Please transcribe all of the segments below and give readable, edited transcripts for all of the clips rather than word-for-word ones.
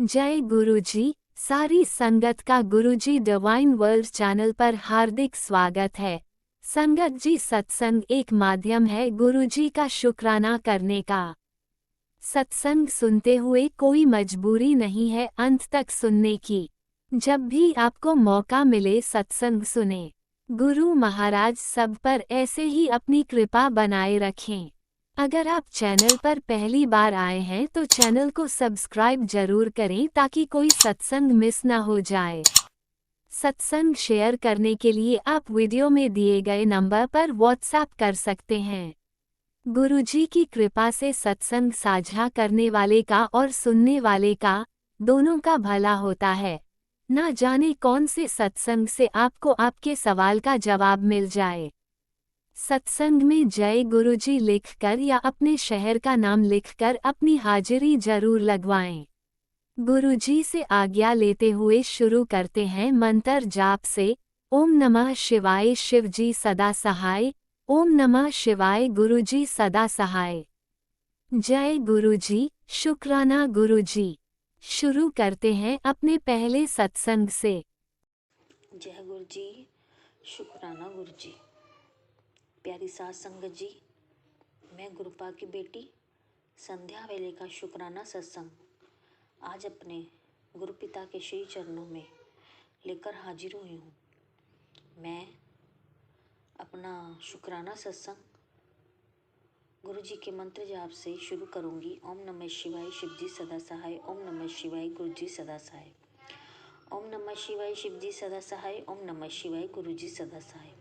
जय गुरुजी। सारी संगत का गुरुजी डिवाइन वर्ल्ड चैनल पर हार्दिक स्वागत है। संगत जी, सत्संग एक माध्यम है गुरुजी का शुक्राना करने का। सत्संग सुनते हुए कोई मजबूरी नहीं है अंत तक सुनने की। जब भी आपको मौका मिले सत्संग सुने। गुरु महाराज सब पर ऐसे ही अपनी कृपा बनाए रखें। अगर आप चैनल पर पहली बार आए हैं तो चैनल को सब्सक्राइब जरूर करें ताकि कोई सत्संग मिस ना हो जाए। सत्संग शेयर करने के लिए आप वीडियो में दिए गए नंबर पर व्हाट्सएप कर सकते हैं। गुरुजी की कृपा से सत्संग साझा करने वाले का और सुनने वाले का दोनों का भला होता है। ना जाने कौन से सत्संग से आपको आपके सवाल का जवाब मिल जाए। सत्संग में जय गुरुजी लिखकर या अपने शहर का नाम लिखकर अपनी हाजिरी जरूर लगवाएं। गुरुजी से आज्ञा लेते हुए शुरू करते हैं मंत्र जाप से। ओम नमः शिवाय शिवजी सदा सहाय। ओम नमः शिवाय गुरुजी सदा सहाय। जय गुरुजी, शुक्राना गुरुजी। शुरू करते हैं अपने पहले सत्संग से। जय गुरु जी, शुक्राना गुरु जी। प्यारी सात संगत जी, मैं गुरुपा की बेटी संध्या वेले का शुक्राना सत्संग आज अपने गुरुपिता के श्री चरणों में लेकर हाजिर हुई हूँ। मैं अपना शुक्राना सत्संग गुरु जी के मंत्र जाप से शुरू करूँगी। ओम नमः शिवाय शिवजी सदा सहाय। ओम नमः शिवाय गुरु जी सदा सहाय। ओम नमः शिवाय शिवजी सदा सहाय। ओम नमः शिवाय गुरु जी सदा सहाय।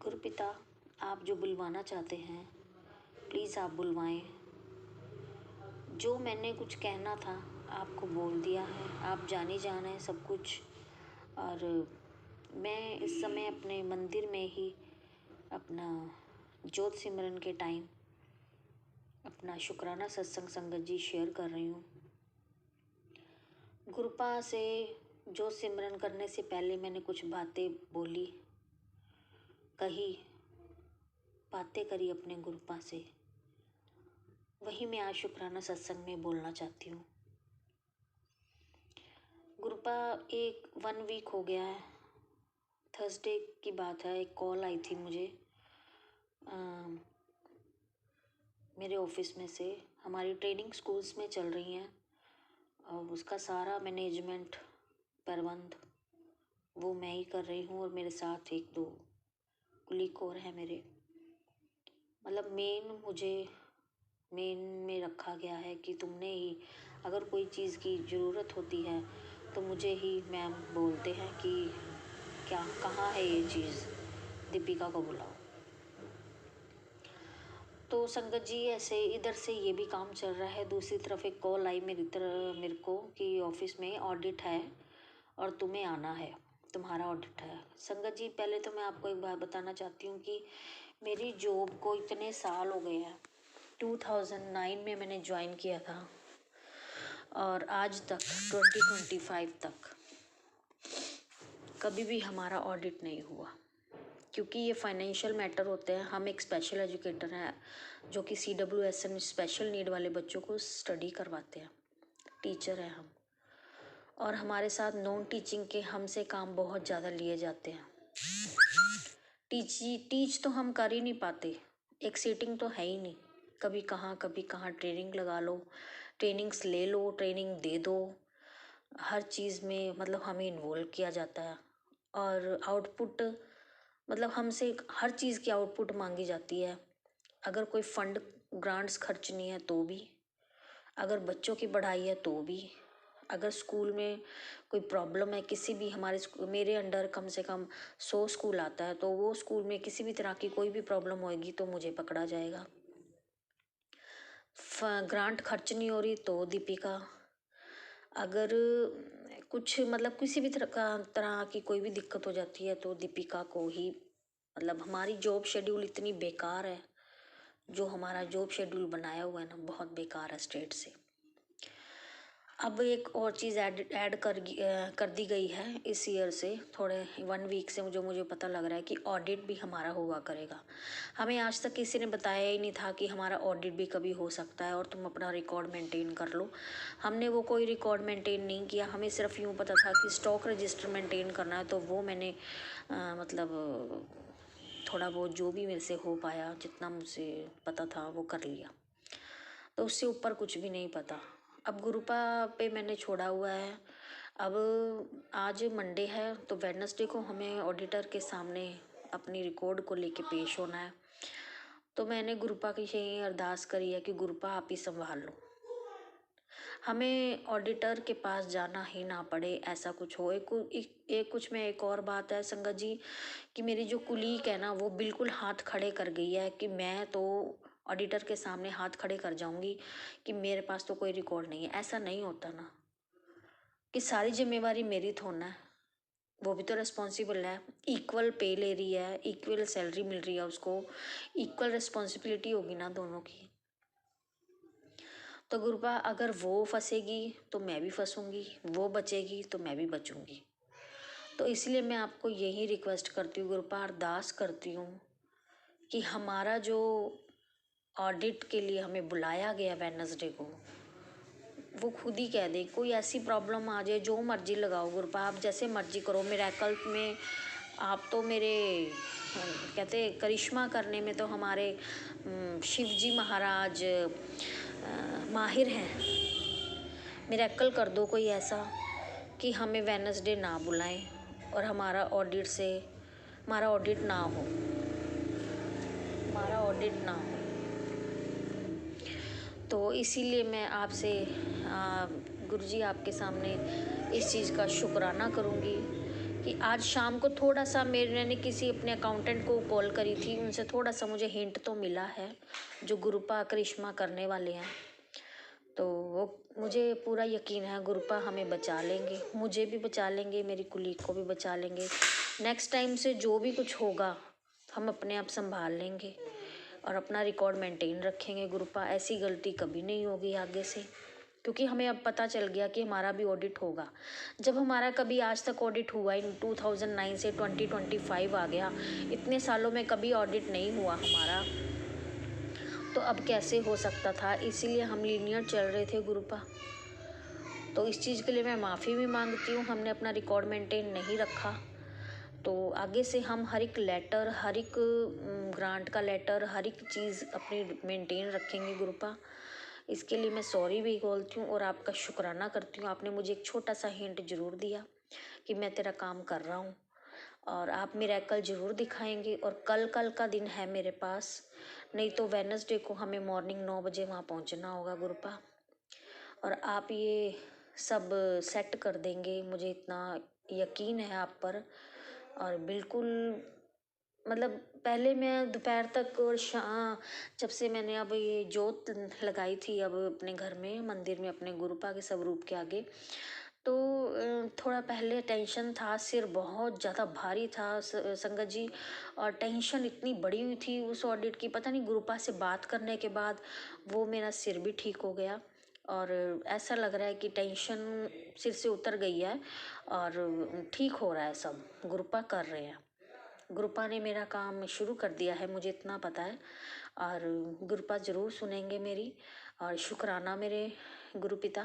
गुरुपिता, आप जो बुलवाना चाहते हैं प्लीज़ आप बुलवाएं। जो मैंने कुछ कहना था आपको बोल दिया है, आप जाने जाना है सब कुछ। और मैं इस समय अपने मंदिर में ही अपना ज्योत सिमरन के टाइम अपना शुक्राना सत्संग संगत जी शेयर कर रही हूँ। गुरुपा से ज्योत सिमरन करने से पहले मैंने कुछ बातें बोली, कही, बातें करी अपने गुरुपा से, वही मैं आज शुक्राना सत्संग में बोलना चाहती हूँ। गुरुपा एक 1 वीक हो गया है, थर्सडे की बात है, एक कॉल आई थी मुझे मेरे ऑफिस में से। हमारी ट्रेनिंग स्कूल्स में चल रही हैं और उसका सारा मैनेजमेंट प्रबंध वो मैं ही कर रही हूँ और मेरे साथ 1-2 कुलीग और हैं मेरे। मतलब मेन में रखा गया है कि तुमने ही, अगर कोई चीज़ की ज़रूरत होती है तो मुझे ही मैम बोलते हैं कि क्या कहाँ है ये चीज़, दीपिका को बुलाओ। तो संगत जी ऐसे इधर से ये भी काम चल रहा है। दूसरी तरफ एक कॉल आई मेरे को कि ऑफिस में ऑडिट है और तुम्हें आना है, तुम्हारा ऑडिट है। संगत जी, पहले तो मैं आपको एक बात बताना चाहती हूँ कि मेरी जॉब को इतने साल हो गए हैं। 2009 में मैंने ज्वाइन किया था और आज तक 2025 तक कभी भी हमारा ऑडिट नहीं हुआ, क्योंकि ये फाइनेंशियल मैटर होते हैं। हम एक स्पेशल एजुकेटर हैं जो कि CWSM स्पेशल नीड वाले बच्चों को स्टडी करवाते हैं, टीचर हैं हम। और हमारे साथ नॉन टीचिंग के हमसे काम बहुत ज़्यादा लिए जाते हैं। टीच तो हम कर ही नहीं पाते, एक सीटिंग तो है ही नहीं। कभी कहाँ ट्रेनिंग लगा लो, ट्रेनिंग्स ले लो, ट्रेनिंग दे दो, हर चीज़ में मतलब हमें इन्वॉल्व किया जाता है। और आउटपुट मतलब हमसे हर चीज़ की आउटपुट मांगी जाती है। अगर कोई फंड ग्रांट्स खर्चनी है तो भी, अगर बच्चों की पढ़ाई है तो भी, अगर स्कूल में कोई प्रॉब्लम है किसी भी, मेरे अंडर कम से कम 100 स्कूल आता है, तो वो स्कूल में किसी भी तरह की कोई भी प्रॉब्लम होएगी तो मुझे पकड़ा जाएगा। ग्रांट खर्च नहीं हो रही तो दीपिका, अगर कुछ मतलब किसी भी तरह की कोई भी दिक्कत हो जाती है तो दीपिका को ही, मतलब हमारी जॉब शेड्यूल इतनी बेकार है, जो हमारा जॉब शेड्यूल बनाया हुआ है ना, बहुत बेकार है स्टेट से। अब एक और चीज़ ऐड कर दी गई है इस ईयर से, थोड़े 1 वीक से मुझे पता लग रहा है कि ऑडिट भी हमारा हुआ करेगा। हमें आज तक किसी ने बताया ही नहीं था कि हमारा ऑडिट भी कभी हो सकता है और तुम अपना रिकॉर्ड मेंटेन कर लो। हमने वो कोई रिकॉर्ड मेंटेन नहीं किया, हमें सिर्फ यूँ पता था कि स्टॉक रजिस्टर मेंटेन करना है, तो वो मैंने मतलब थोड़ा बहुत जो भी मेरे से हो पाया, जितना मुझसे पता था वो कर लिया, तो उससे ऊपर कुछ भी नहीं पता। अब गुरुपा पे मैंने छोड़ा हुआ है। अब आज मंडे है, तो वेडनेसडे को हमें ऑडिटर के सामने अपनी रिकॉर्ड को लेके पेश होना है। तो मैंने गुरुपा की यही अरदास करी है कि गुरुपा आप ही संभाल लो, हमें ऑडिटर के पास जाना ही ना पड़े, ऐसा कुछ हो। एक कुछ में एक और बात है संगत जी, कि मेरी जो कुलीग है ना, वो बिल्कुल हाथ खड़े कर गई है कि मैं तो ऑडिटर के सामने हाथ खड़े कर जाऊंगी कि मेरे पास तो कोई रिकॉर्ड नहीं है। ऐसा नहीं होता ना, कि सारी जिम्मेवारी मेरी थोड़ा है, वो भी तो रिस्पॉन्सिबल है। इक्वल पे ले रही है, इक्वल सैलरी मिल रही है उसको, इक्वल रिस्पॉन्सिबिलिटी होगी ना दोनों की। तो गुरुपा अगर वो फंसेगी तो मैं भी फंसूंगी, वो बचेगी तो मैं भी बचूंगी। तो इसलिए मैं आपको यही रिक्वेस्ट करती हूँ गुरुपा, अरदास करती हूँ कि हमारा जो ऑडिट के लिए हमें बुलाया गया वेडनेसडे को, वो खुद ही कह दे। कोई ऐसी प्रॉब्लम आ जाए, जो मर्जी लगाओ गुरुपा, आप जैसे मर्जी करो। मिरेकल में आप तो मेरे कहते करिश्मा करने में तो हमारे शिव जी महाराज माहिर हैं। मिरेकल कर दो कोई ऐसा कि हमें वेडनेसडे ना बुलाएं और हमारा ऑडिट ना हो, हमारा ऑडिट ना हो। तो इसीलिए मैं आपसे गुरुजी आपके सामने इस चीज़ का शुक्राना करूँगी कि आज शाम को थोड़ा सा मैंने किसी अपने अकाउंटेंट को कॉल करी थी, उनसे थोड़ा सा मुझे हिंट तो मिला है जो गुरुपा करिश्मा करने वाले हैं। तो वो मुझे पूरा यकीन है गुरुपा हमें बचा लेंगे, मुझे भी बचा लेंगे, मेरी कुलीग को भी बचा लेंगे। नेक्स्ट टाइम से जो भी कुछ होगा हम अपने आप संभाल लेंगे और अपना रिकॉर्ड मेंटेन रखेंगे गुरुपा। ऐसी गलती कभी नहीं होगी आगे से, क्योंकि हमें अब पता चल गया कि हमारा भी ऑडिट होगा। जब हमारा कभी आज तक ऑडिट हुआ ही 2009 से 2025 आ गया, इतने सालों में कभी ऑडिट नहीं हुआ हमारा, तो अब कैसे हो सकता था। इसीलिए हम लीनियर चल रहे थे गुरुपा। तो इस चीज़ के लिए मैं माफ़ी भी मांगती हूँ, हमने अपना रिकॉर्ड मेंटेन नहीं रखा। तो आगे से हम हर एक लेटर, हर एक ग्रांट का लेटर, हर एक चीज़ अपनी मेंटेन रखेंगे गुरुपा। इसके लिए मैं सॉरी भी बोलती हूँ और आपका शुक्राना करती हूँ। आपने मुझे एक छोटा सा हिंट ज़रूर दिया कि मैं तेरा काम कर रहा हूँ और आप मिरेकल ज़रूर दिखाएंगे। और कल का दिन है मेरे पास, नहीं तो वेडनेसडे को हमें मॉर्निंग 9 बजे वहाँ पहुँचना होगा गुरुपा। और आप ये सब सेट कर देंगे, मुझे इतना यकीन है आप पर। और बिल्कुल मतलब पहले मैं दोपहर तक और जब से मैंने अब ये जोत लगाई थी अब अपने घर में, मंदिर में, अपने गुरुपा के स्वरूप के आगे, तो थोड़ा पहले टेंशन था, सिर बहुत ज़्यादा भारी था संगत जी। और टेंशन इतनी बड़ी हुई थी उस ऑडिट की, पता नहीं गुरुपा से बात करने के बाद वो मेरा सिर भी ठीक हो गया और ऐसा लग रहा है कि टेंशन सिर से उतर गई है और ठीक हो रहा है सब। गुरुपा कर रहे हैं, गुरुपा ने मेरा काम शुरू कर दिया है, मुझे इतना पता है। और गुरुपा ज़रूर सुनेंगे मेरी। और शुक्राना मेरे गुरुपिता,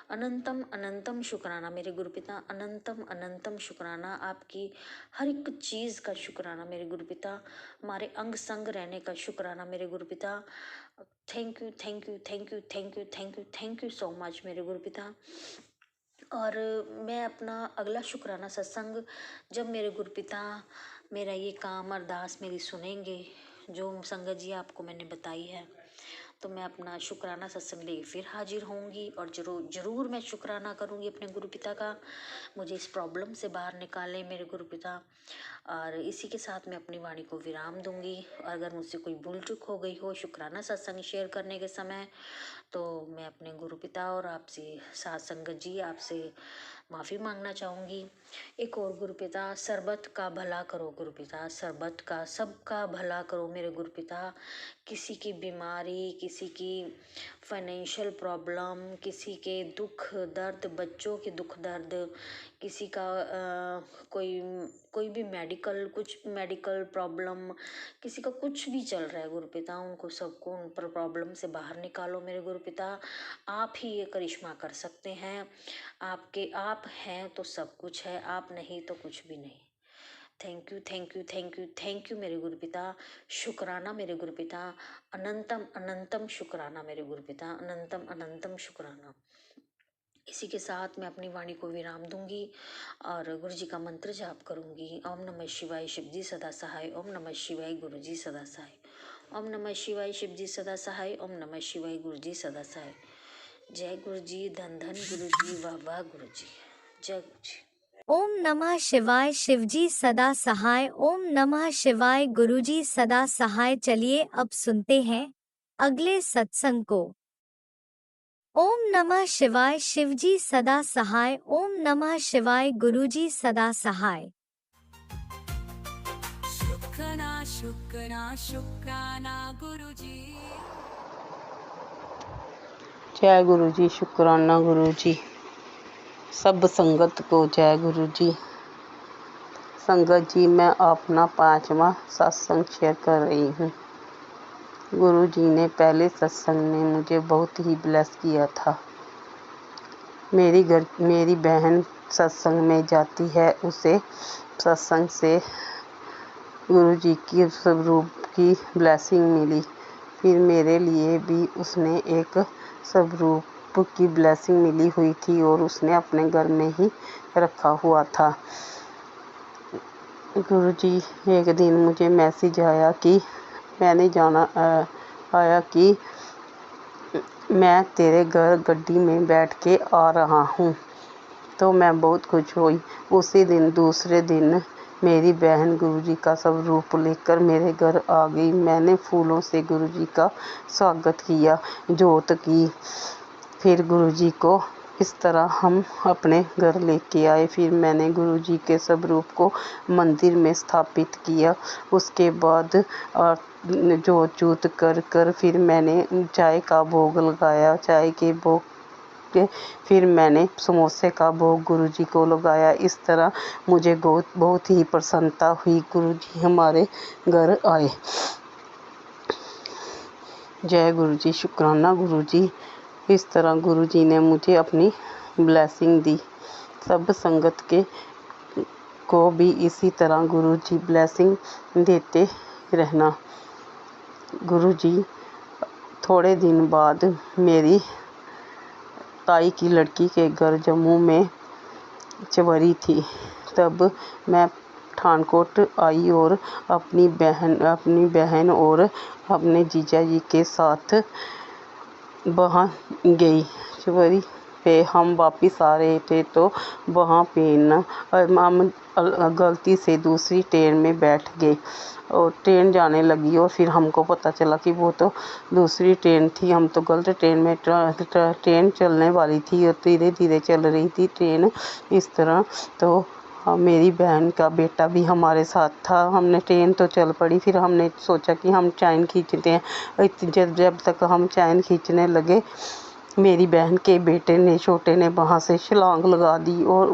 अनंतम अनंतम शुक्राना मेरे गुरुपिता, अनंतम अनंतम शुक्राना। आपकी हर एक चीज़ का शुक्राना मेरे गुरुपिता, हमारे अंग संग रहने का शुक्राना मेरे गुरुपिता। Thank you thank you thank you thank you thank you thank you so much मेरे गुरुपिता। और मैं अपना अगला शुक्राना सत्संग जब मेरे गुरुपिता मेरा ये काम अरदास मेरी सुनेंगे, जो संगत जी आपको मैंने बताई है, तो मैं अपना शुक्राना सत्संग लेके फिर हाजिर होंगी। और जरूर जरूर मैं शुक्राना करूँगी अपने गुरुपिता का, मुझे इस प्रॉब्लम से बाहर निकालें मेरे गुरुपिता। और इसी के साथ मैं अपनी वाणी को विराम दूंगी। और अगर मुझसे कोई भूल चूक हो गई हो शुक्राना सत्संग शेयर करने के समय, तो मैं अपने गुरुपिता और आपसे साथ संगत जी आपसे माफ़ी मांगना चाहूँगी। एक और गुरुपिता, सरबत का भला करो गुरुपिता, सरबत का सबका भला करो मेरे गुरुपिता। किसी की बीमारी, किसी की फाइनेंशियल प्रॉब्लम, किसी के दुख दर्द, बच्चों के दुख दर्द, किसी का कोई भी मेडिकल प्रॉब्लम, किसी का कुछ भी चल रहा है गुरुपिता, उनको सबको उन पर प्रॉब्लम से बाहर निकालो मेरे गुरुपिता। आप ही ये करिश्मा कर सकते हैं। आप हैं तो सब कुछ है, आप नहीं तो कुछ भी नहीं। Thank you thank you thank you thank you मेरे गुरुपिता। शुक्राना मेरे गुरुपिता। अनंतम अनंतम शुक्राना मेरे गुरुपिता। अनंतम अनंतम शुक्राना। इसी के साथ मैं अपनी वाणी को विराम दूंगी और गुरु जी का मंत्र जाप करूंगी। ओम नमः शिवाय शिव जी सदा सहाय। ओम नमः शिवाय गुरु जी सदा सहाय। ओम नमः शिवाय शिव जी सदा सहाय। ओम नमः शिवाय गुरु जी सदा सहाय। जय गुरु जी, धन धन गुरु जी, वाह वाह गुरु जी, जय गुरु जी। ओम नमः शिवाय शिवजी सदा सहाय। ओम नमः शिवाय गुरुजी सदा सहाय। चलिए अब सुनते हैं अगले सत्संग को। ओम नमः शिवाय शिवजी सदा सहाय। ओम नमः शिवाय गुरुजी सदा सहाय। शुक्राना शुक्राना शुक्राना गुरुजी। जय गुरु जी, शुक्राना गुरु जी। सब संगत को जय गुरु जी। संगत जी, मैं अपना 5वां सत्संग शेयर कर रही हूँ। गुरु जी ने पहले सत्संग में मुझे बहुत ही ब्लेस किया था। मेरी बहन सत्संग में जाती है, उसे सत्संग से गुरु जी की स्वरूप की ब्लेसिंग मिली। फिर मेरे लिए भी उसने एक स्वरूप की ब्लेसिंग मिली हुई थी और उसने अपने घर में ही रखा हुआ था। गुरु जी, एक दिन मुझे मैसेज आया कि मैं तेरे घर गड्डी में बैठ के आ रहा हूँ। तो मैं बहुत खुश हुई। उसी दिन दूसरे दिन मेरी बहन गुरुजी का सब रूप लेकर मेरे घर आ गई। मैंने फूलों से गुरुजी का स्वागत किया, जोत की। फिर गुरुजी को इस तरह हम अपने घर लेके आए। फिर मैंने गुरुजी के सब रूप को मंदिर में स्थापित किया। उसके बाद जोत जूत कर फिर मैंने चाय का भोग लगाया। चाय के भोग के फिर मैंने समोसे का भोग गुरुजी को लगाया। इस तरह मुझे बहुत ही प्रसन्नता हुई। गुरुजी हमारे घर आए। जय गुरुजी, शुक्राना गुरुजी। इस तरह गुरुजी ने मुझे अपनी ब्लेसिंग दी। सब संगत को भी इसी तरह गुरुजी ब्लेसिंग देते रहना। गुरुजी थोड़े दिन बाद मेरी ताई की लड़की के घर जम्मू में चवरी थी। तब मैं पठानकोट आई और अपनी बहन और अपने जीजा जी के साथ वहाँ गई। चवरी पे हम वापस आ रहे थे तो वहाँ पे हम गलती से दूसरी ट्रेन में बैठ गए और ट्रेन जाने लगी और फिर हमको पता चला कि वो तो दूसरी ट्रेन थी। हम तो गलत ट्रेन में ट्रेन चलने वाली थी और धीरे धीरे चल रही थी ट्रेन। इस तरह तो मेरी बहन का बेटा भी हमारे साथ था। हमने ट्रेन तो चल पड़ी। फिर हमने सोचा कि हम चैन खींचते हैं। जब तक हम चैन खींचने लगे, मेरी बहन के बेटे ने छोटे ने वहाँ से छलांग लगा दी और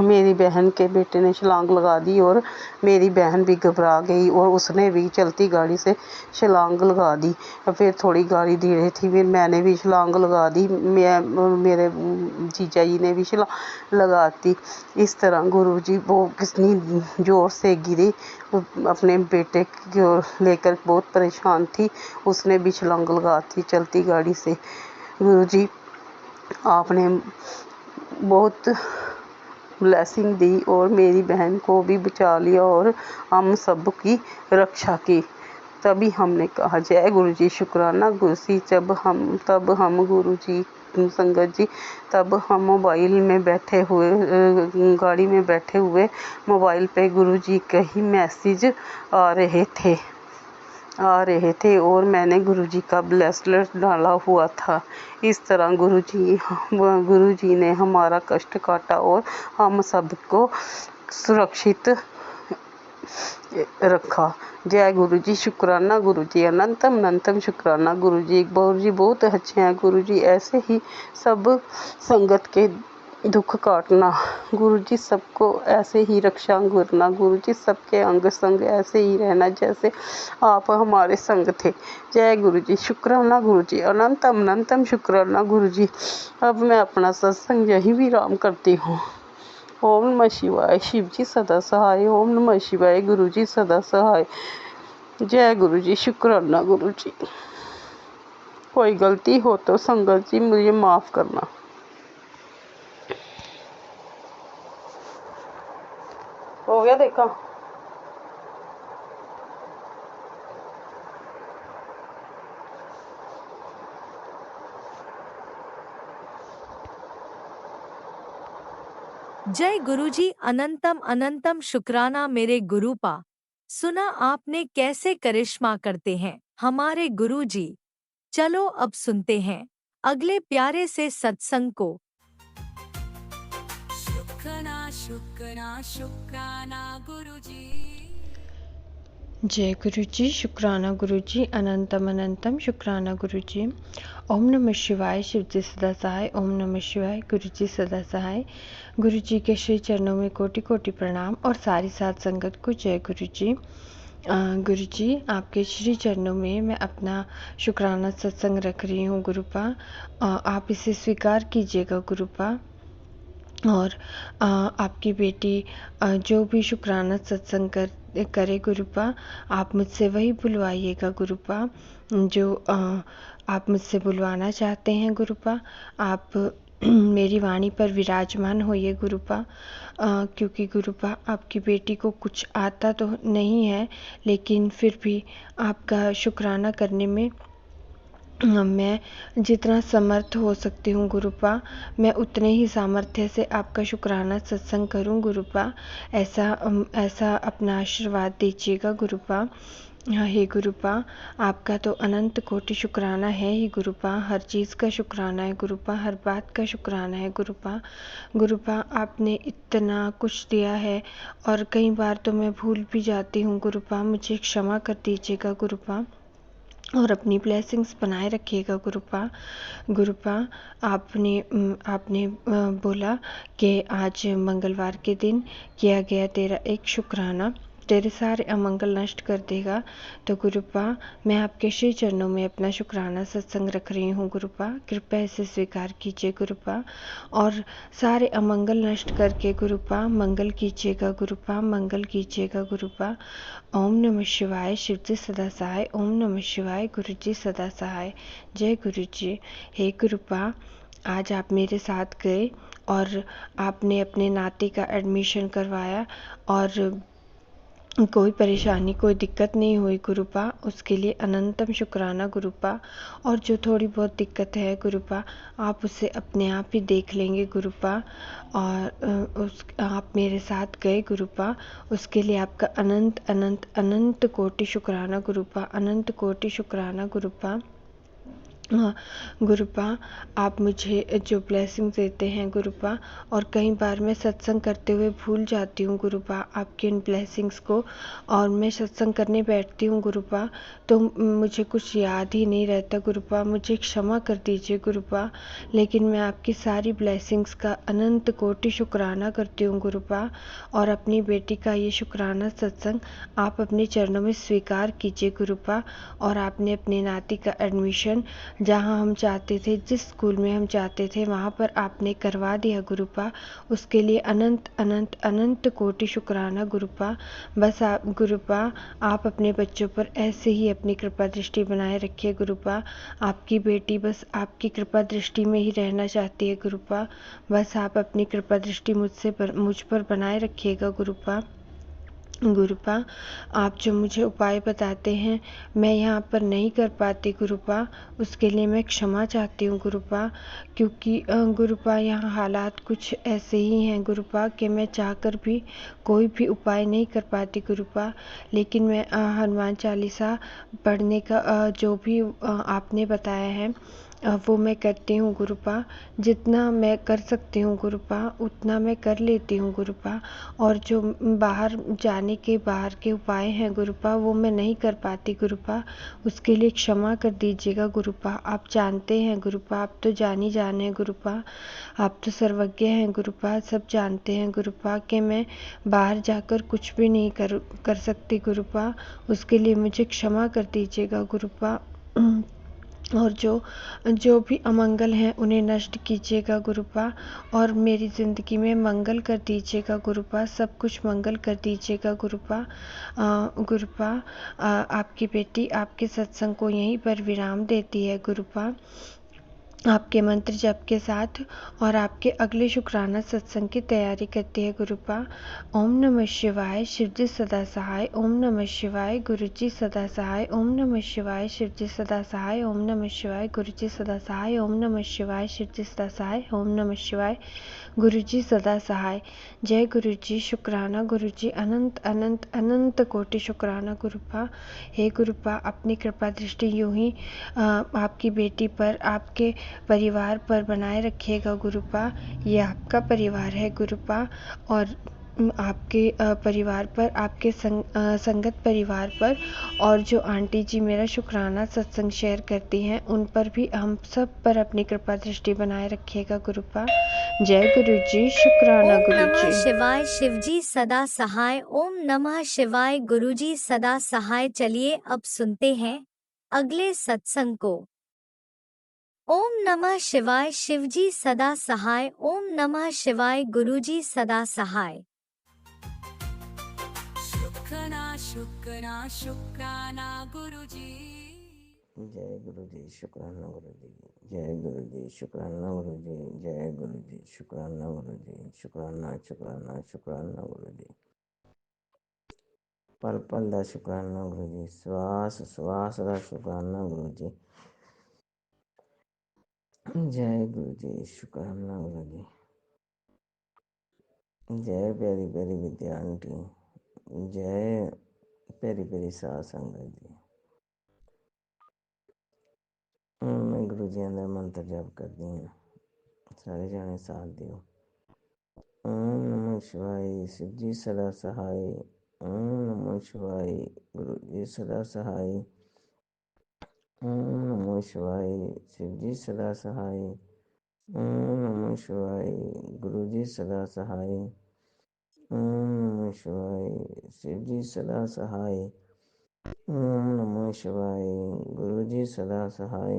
मेरी बहन के बेटे ने छलांग लगा दी और मेरी बहन भी घबरा गई और उसने भी चलती गाड़ी से छलांग लगा दी। फिर थोड़ी गाड़ी धीरे थी, फिर मैंने भी छलांग लगा दी। मेरे जीजा जी ने भी छलांग लगा दी। इस तरह गुरुजी वो कितनी ज़ोर से गिरी। अपने बेटे को लेकर बहुत परेशान थी। उसने भी छलांग लगा दी चलती गाड़ी से। गुरुजी आपने बहुत ब्लेसिंग दी और मेरी बहन को भी बचा लिया और हम सब की रक्षा की। तभी हमने कहा जय गुरुजी, शुक्राना गुरुजी। तब हम गुरुजी संगत जी, तब हम मोबाइल में बैठे हुए गाड़ी में बैठे हुए मोबाइल पे गुरुजी के ही मैसेज आ रहे थे और मैंने गुरुजी का ब्रेसलेट डाला हुआ था। इस तरह गुरुजी ने हमारा कष्ट काटा और हम सबको सुरक्षित रखा। जय गुरु जी, शुक्राना गुरु जी, अनंतम अनंतम शुक्राना गुरु जी। गुरु जी बहुत अच्छे हैं गुरु जी, ऐसे ही सब संगत के दुख काटना गुरु जी, सबको ऐसे ही रक्षा करना गुरु जी, सबके अंग संग ऐसे ही रहना जैसे आप हमारे संग थे। जय गुरु जी, शुक्राना गुरु जी, अनंतम अनंतम शुक्राना गुरु जी। अब मैं अपना सत्संग यही विराम करती हूँ। ओम नमः शिवाय, शिव जी सदा सहाय। ओम नमः शिवाय, गुरु जी सदा सहाय। जय गुरु जी, शुक्राना गुरु जी। कोई गलती हो तो संगत जी मुझे माफ़ करना। हो गया देखा। जय गुरुजी, अनंतम अनंतम शुक्राना मेरे गुरुपा। सुना आपने कैसे करिश्मा करते हैं हमारे गुरुजी। चलो अब सुनते हैं अगले प्यारे से सत्संग को। शुक्राना शुक्राना शुक्राना गुरुजी। जय गुरु जी, शुक्राना गुरु जी, अनंतम अनंतम शुक्राना गुरु जी। ओम नमः शिवाय, शिव जी सदा सहाय। ओम नमः शिवाय, गुरु जी सदा सहाय। गुरु जी के श्री चरणों में कोटि कोटि प्रणाम और सारी साथ संगत को जय गुरु जी। गुरु जी, आपके श्री चरणों में मैं अपना शुक्राना सत्संग रख रही हूँ गुरुपा। आप इसे स्वीकार कीजिएगा गुरुपा। और आपकी बेटी जो भी शुक्राना सत्संग करे गुरुपा, आप मुझसे वही बुलवाइएगा गुरुपा जो आप मुझसे बुलवाना चाहते हैं गुरुपा। आप मेरी वाणी पर विराजमान होइए गुरुपा। क्योंकि गुरुपा आपकी बेटी को कुछ आता तो नहीं है, लेकिन फिर भी आपका शुक्राना करने में मैं जितना समर्थ हो सकती हूँ गुरुपा, मैं उतने ही सामर्थ्य से आपका शुक्राना सत्संग करूँ गुरुपा। ऐसा अपना आशीर्वाद दीजिएगा गुरुपा। हे गुरुपा, आपका तो अनंत कोटि शुक्राना है ही गुरुपा। हर चीज़ का शुक्राना है गुरुपा, हर बात का शुक्राना है गुरुपा। गुरुपा, आपने इतना कुछ दिया है और कई बार तो मैं भूल भी जाती हूँ गुरुपा, मुझे क्षमा कर दीजिएगा गुरुपा और अपनी ब्लेसिंग्स बनाए रखिएगा गुरुपा। गुरुपा, आपने बोला कि आज मंगलवार के दिन किया गया तेरा एक शुक्राना तेरे सारे अमंगल नष्ट कर देगा। तो गुरुपा, मैं आपके श्री चरणों में अपना शुक्राना सत्संग रख रही हूँ गुरुपा। कृपया इसे स्वीकार कीजिए गुरुपा और सारे अमंगल नष्ट करके गुरुपा मंगल कीजिएगा गुरुपा, मंगल कीजिएगा गुरुपा। ओम नमः शिवाय, शिव जी सदा सहाय। ओम नमः शिवाय, गुरु जी सदा सहाय। जय गुरु जी। हे गुरुपा, आज आप मेरे साथ गए और आपने अपने नाती का एडमिशन करवाया और कोई परेशानी कोई दिक्कत नहीं हुई गुरुपा, उसके लिए अनंतम शुक्राना गुरुपा। और जो थोड़ी बहुत दिक्कत है गुरुपा, आप उसे अपने आप ही देख लेंगे गुरुपा। और आप मेरे साथ गए गुरुपा, उसके लिए आपका अनंत अनंत अनंत कोटि शुक्राना गुरुपा, अनंत कोटि शुक्राना गुरुपा। गुरुपा, आप मुझे जो ब्लेसिंग देते हैं गुरुपा, और कई बार मैं सत्संग करते हुए भूल जाती हूँ गुरुपा आपके इन ब्लेसिंग्स को, और मैं सत्संग करने बैठती हूँ गुरुपा तो मुझे कुछ याद ही नहीं रहता गुरुपा, मुझे क्षमा कर दीजिए गुरुपा। लेकिन मैं आपकी सारी ब्लेसिंग्स का अनंत कोटि शुक्राना करती हूँ गुरुपा, और अपनी बेटी का ये शुक्राना सत्संग आप अपने चरणों में स्वीकार कीजिए गुरुपा। और आपने अपने नाती का एडमिशन जहाँ हम चाहते थे, जिस स्कूल में हम चाहते थे, वहाँ पर आपने करवा दिया गुरुपा। उसके लिए अनंत अनंत अनंत कोटि शुक्राना गुरुपा। बस आप गुरुपा, आप अपने बच्चों पर ऐसे ही अपनी कृपा दृष्टि बनाए रखिए गुरुपा। आपकी बेटी बस आपकी कृपा दृष्टि में ही रहना चाहती है गुरुपा। बस आप अपनी कृपा दृष्टि मुझ पर बनाए रखिएगा गुरुपा। गुरुपा, आप जो मुझे उपाय बताते हैं मैं यहाँ पर नहीं कर पाती गुरुपा, उसके लिए मैं क्षमा चाहती हूँ गुरुपा। क्योंकि गुरुपा यहाँ हालात कुछ ऐसे ही हैं गुरुपा कि मैं चाहकर भी कोई भी उपाय नहीं कर पाती गुरुपा। लेकिन मैं हनुमान चालीसा पढ़ने का जो भी आपने बताया है वो मैं करती हूँ गुरुपा। जितना मैं कर सकती हूँ गुरुपा उतना मैं कर लेती हूँ गुरुपा। और जो बाहर जाने के बाहर के उपाय हैं गुरुपा वो मैं नहीं कर पाती गुरुपा। उसके लिए क्षमा कर दीजिएगा गुरुपा। आप जानते हैं गुरुपा, आप तो जानी जान हैं गुरुपा, आप तो सर्वज्ञ हैं गुरुपा, सब जानते हैं गुरुपा कि मैं बाहर जाकर कुछ भी नहीं कर सकती गुरुपा। उसके लिए मुझे क्षमा कर दीजिएगा गुरुपा। और जो भी अमंगल हैं उन्हें नष्ट कीजिएगा गुरुपा। और मेरी ज़िंदगी में मंगल कर दीजिएगा गुरुपा, सब कुछ मंगल कर दीजिएगा गुरुपा। गुरुपा, आपकी बेटी आपके सत्संग को यहीं पर विराम देती है गुरुपा, आपके मंत्र जप के साथ। और आपके अगले शुक्राना सत्संग की तैयारी करती है गुरुपा। ओम नमः शिवाय, शिवजी सदा सहाय। ओम नमः शिवाय, गुरुजी सदा सहाय। ओम नमः शिवाय, शिवजी सदा सहाय। ओम नमः शिवाय, गुरुजी सदा सहाय। ओम नमः शिवाय, शिवजी सदा सहाय। ओम नमः शिवाय, गुरुजी सदा सहाय। जय गुरुजी, शुक्राना गुरुजी, अनंत अनंत अनंत कोटि शुक्राना गुरुपा। हे गुरुपा, अपनी कृपा दृष्टि यूं ही आपकी बेटी पर, आपके परिवार पर बनाए रखिएगा गुरुपा। ये आपका परिवार है गुरुपा। और आपके परिवार पर, आपके संगत परिवार पर, और जो आंटी जी मेरा शुक्राना सत्संग शेयर करती हैं उन पर भी, हम सब पर अपनी कृपा दृष्टि बनाए रखिएगा गुरुपा। जय गुरु जी, शुक्राना ओम गुरु नमः जी। शिवाय, शिवजी सदा सहाय। ओम नमः शिवाय, गुरुजी सदा सहाय। चलिए अब सुनते हैं अगले सत्संग को। ओम नमः शिवाय, शिवजी सदा सहाय। ओम नमः शिवाय, गुरुजी सदा सहाय। शुक्राना शुक्राना शुक्राना गुरुजी। जय गुरु जी, शुक्राना गुरु जी। जय गुरु जी, शुक्राना गुरु जी। जय गुरु जी, शुक्राना गुरु जी। शुक्राना शुक्राना शुक्राना गुरु जी। पल पल दा शुक्राना गुरु जी, श्वास श्वास दा शुक्राना गुरु जी। जय गुरु जी, शुक्राना गुरु जी। जय प्यारी प्यारी विद्या आंटी। जय प्यारी प्यारी साध संगत जी। मैं गुरु जी का मंत्र जप करती हूँ, सारे जाने साथ दियो। ओम नमः शिवाय, शिवजी सदा सहाय। ओम नमः शिवाय, गुरु जी सदा सहाय। ओम नमः शिवाय, शिवजी सदा सहाय। ओम नमः शिवाय, गुरु जी सदा सहाय। ओम नमः शिवाय, शिवजी सदा सहाय। ओम नमः शिवाय, गुरु जी सदा सहाय।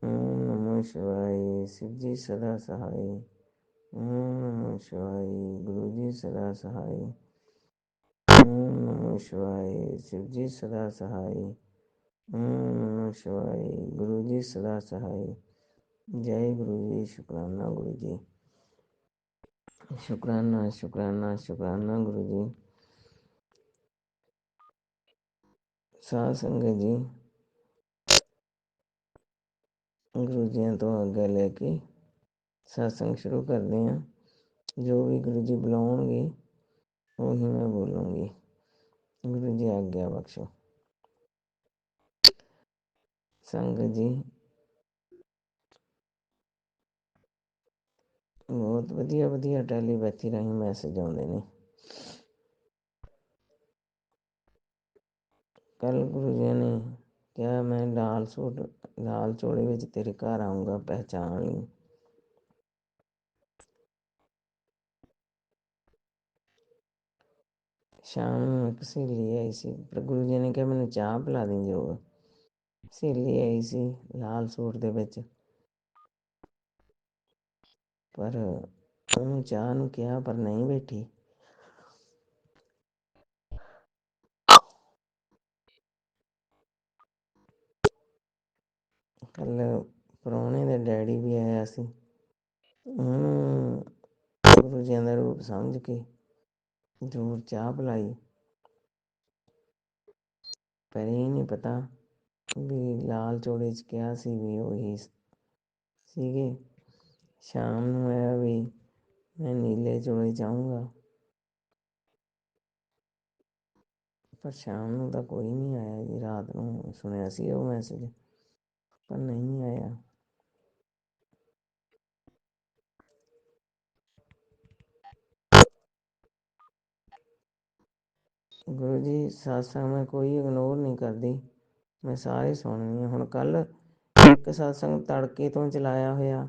ओम नमः शिवाय, शिवजी सदा सहाय। ओम नमः शिवाय, गुरु जी सदा सहाय। ओम नमः शिवाय, शिवजी सदा सहाय। ओम नमः शिवाय, गुरु जी सदा सहाय। जय गुरु जी, शुक्राना गुरु जी। शुक्राना शुक्राना शुक्राना गुरु जी। साध संगत जी, गुरु जी तो आज्ञा लेके सत्संग शुरू करते हैं। जो भी गुरु जी बुलाओगे वही मैं बोलूँगी। गुरु जी आज्ञा बख्शो। संगत जी, बहुत वधिया वधिया टैलीपैथी राਹੀਂ मैसेज आते हैं। कल गुरु जी ने क्या मैं लाल सूट लाल चोले में तेरे घर आऊँगा, पहचान ली। शाम ਨੂੰ ਇੱਕ ਸਹੇਲੀ ਆਈ ਸੀ, ਪਰ ਗੁਰੂ ਜੀ ਨੇ ਕਿਹਾ ਮੈਨੂੰ ਚਾਹ ਪਿਲਾ ਦੇ ਜੋ। ਸਹੇਲੀ ਆਈ ਸੀ ਲਾਲ ਸੂਟ ਦੇ ਵਿੱਚ, ਪਰ ਉਹਨੂੰ ਚਾਹ ਨੂੰ ਕਿਹਾ ਪਰ ਨਹੀਂ ਬੈਠੀ। ਕੱਲ ਪ੍ਰਾਹੁਣੇ ਦੇ ਡੈਡੀ ਵੀ ਆਇਆ ਸੀ, ਉਹਨੂੰ ਗੁਰੂ ਜੀ ਦਾ ਰੂਪ ਸਮਝ ਕੇ ਜ਼ਰੂਰ ਚਾਹ ਪਿਲਾਈ। ਪਰ ਇਹ ਨਹੀਂ ਪਤਾ ਵੀ ਲਾਲ ਚੋਲੇ 'ਚ ਕਿਹਾ ਸੀ ਵੀ ਉਹੀ ਸੀਗੇ। ਸ਼ਾਮ ਨੂੰ ਆਇਆ ਵੀ ਮੈਂ ਨੀਲੇ ਚੋਲੇ 'ਚ ਆਊਂਗਾ, ਪਰ ਸ਼ਾਮ ਨੂੰ ਤਾਂ ਕੋਈ ਨਹੀਂ ਆਇਆ ਜੀ। ਰਾਤ ਨੂੰ ਸੁਣਿਆ ਸੀ ਉਹ ਮੈਸੇਜ, ਪਰ ਨਹੀਂ ਆਇਆ। ਗੁਰੂ ਜੀ ਸਤਸੰਗ ਮੈਂ ਕੋਈ ਇਗਨੋਰ ਨਹੀਂ ਕਰਦੀ, ਮੈਂ ਸਾਰੇ ਸੁਣਨੀ ਆ। ਹੁਣ ਕੱਲ੍ਹ ਇੱਕ ਸਤਸੰਗ ਤੜਕੇ ਤੋਂ ਚਲਾਇਆ ਹੋਇਆ,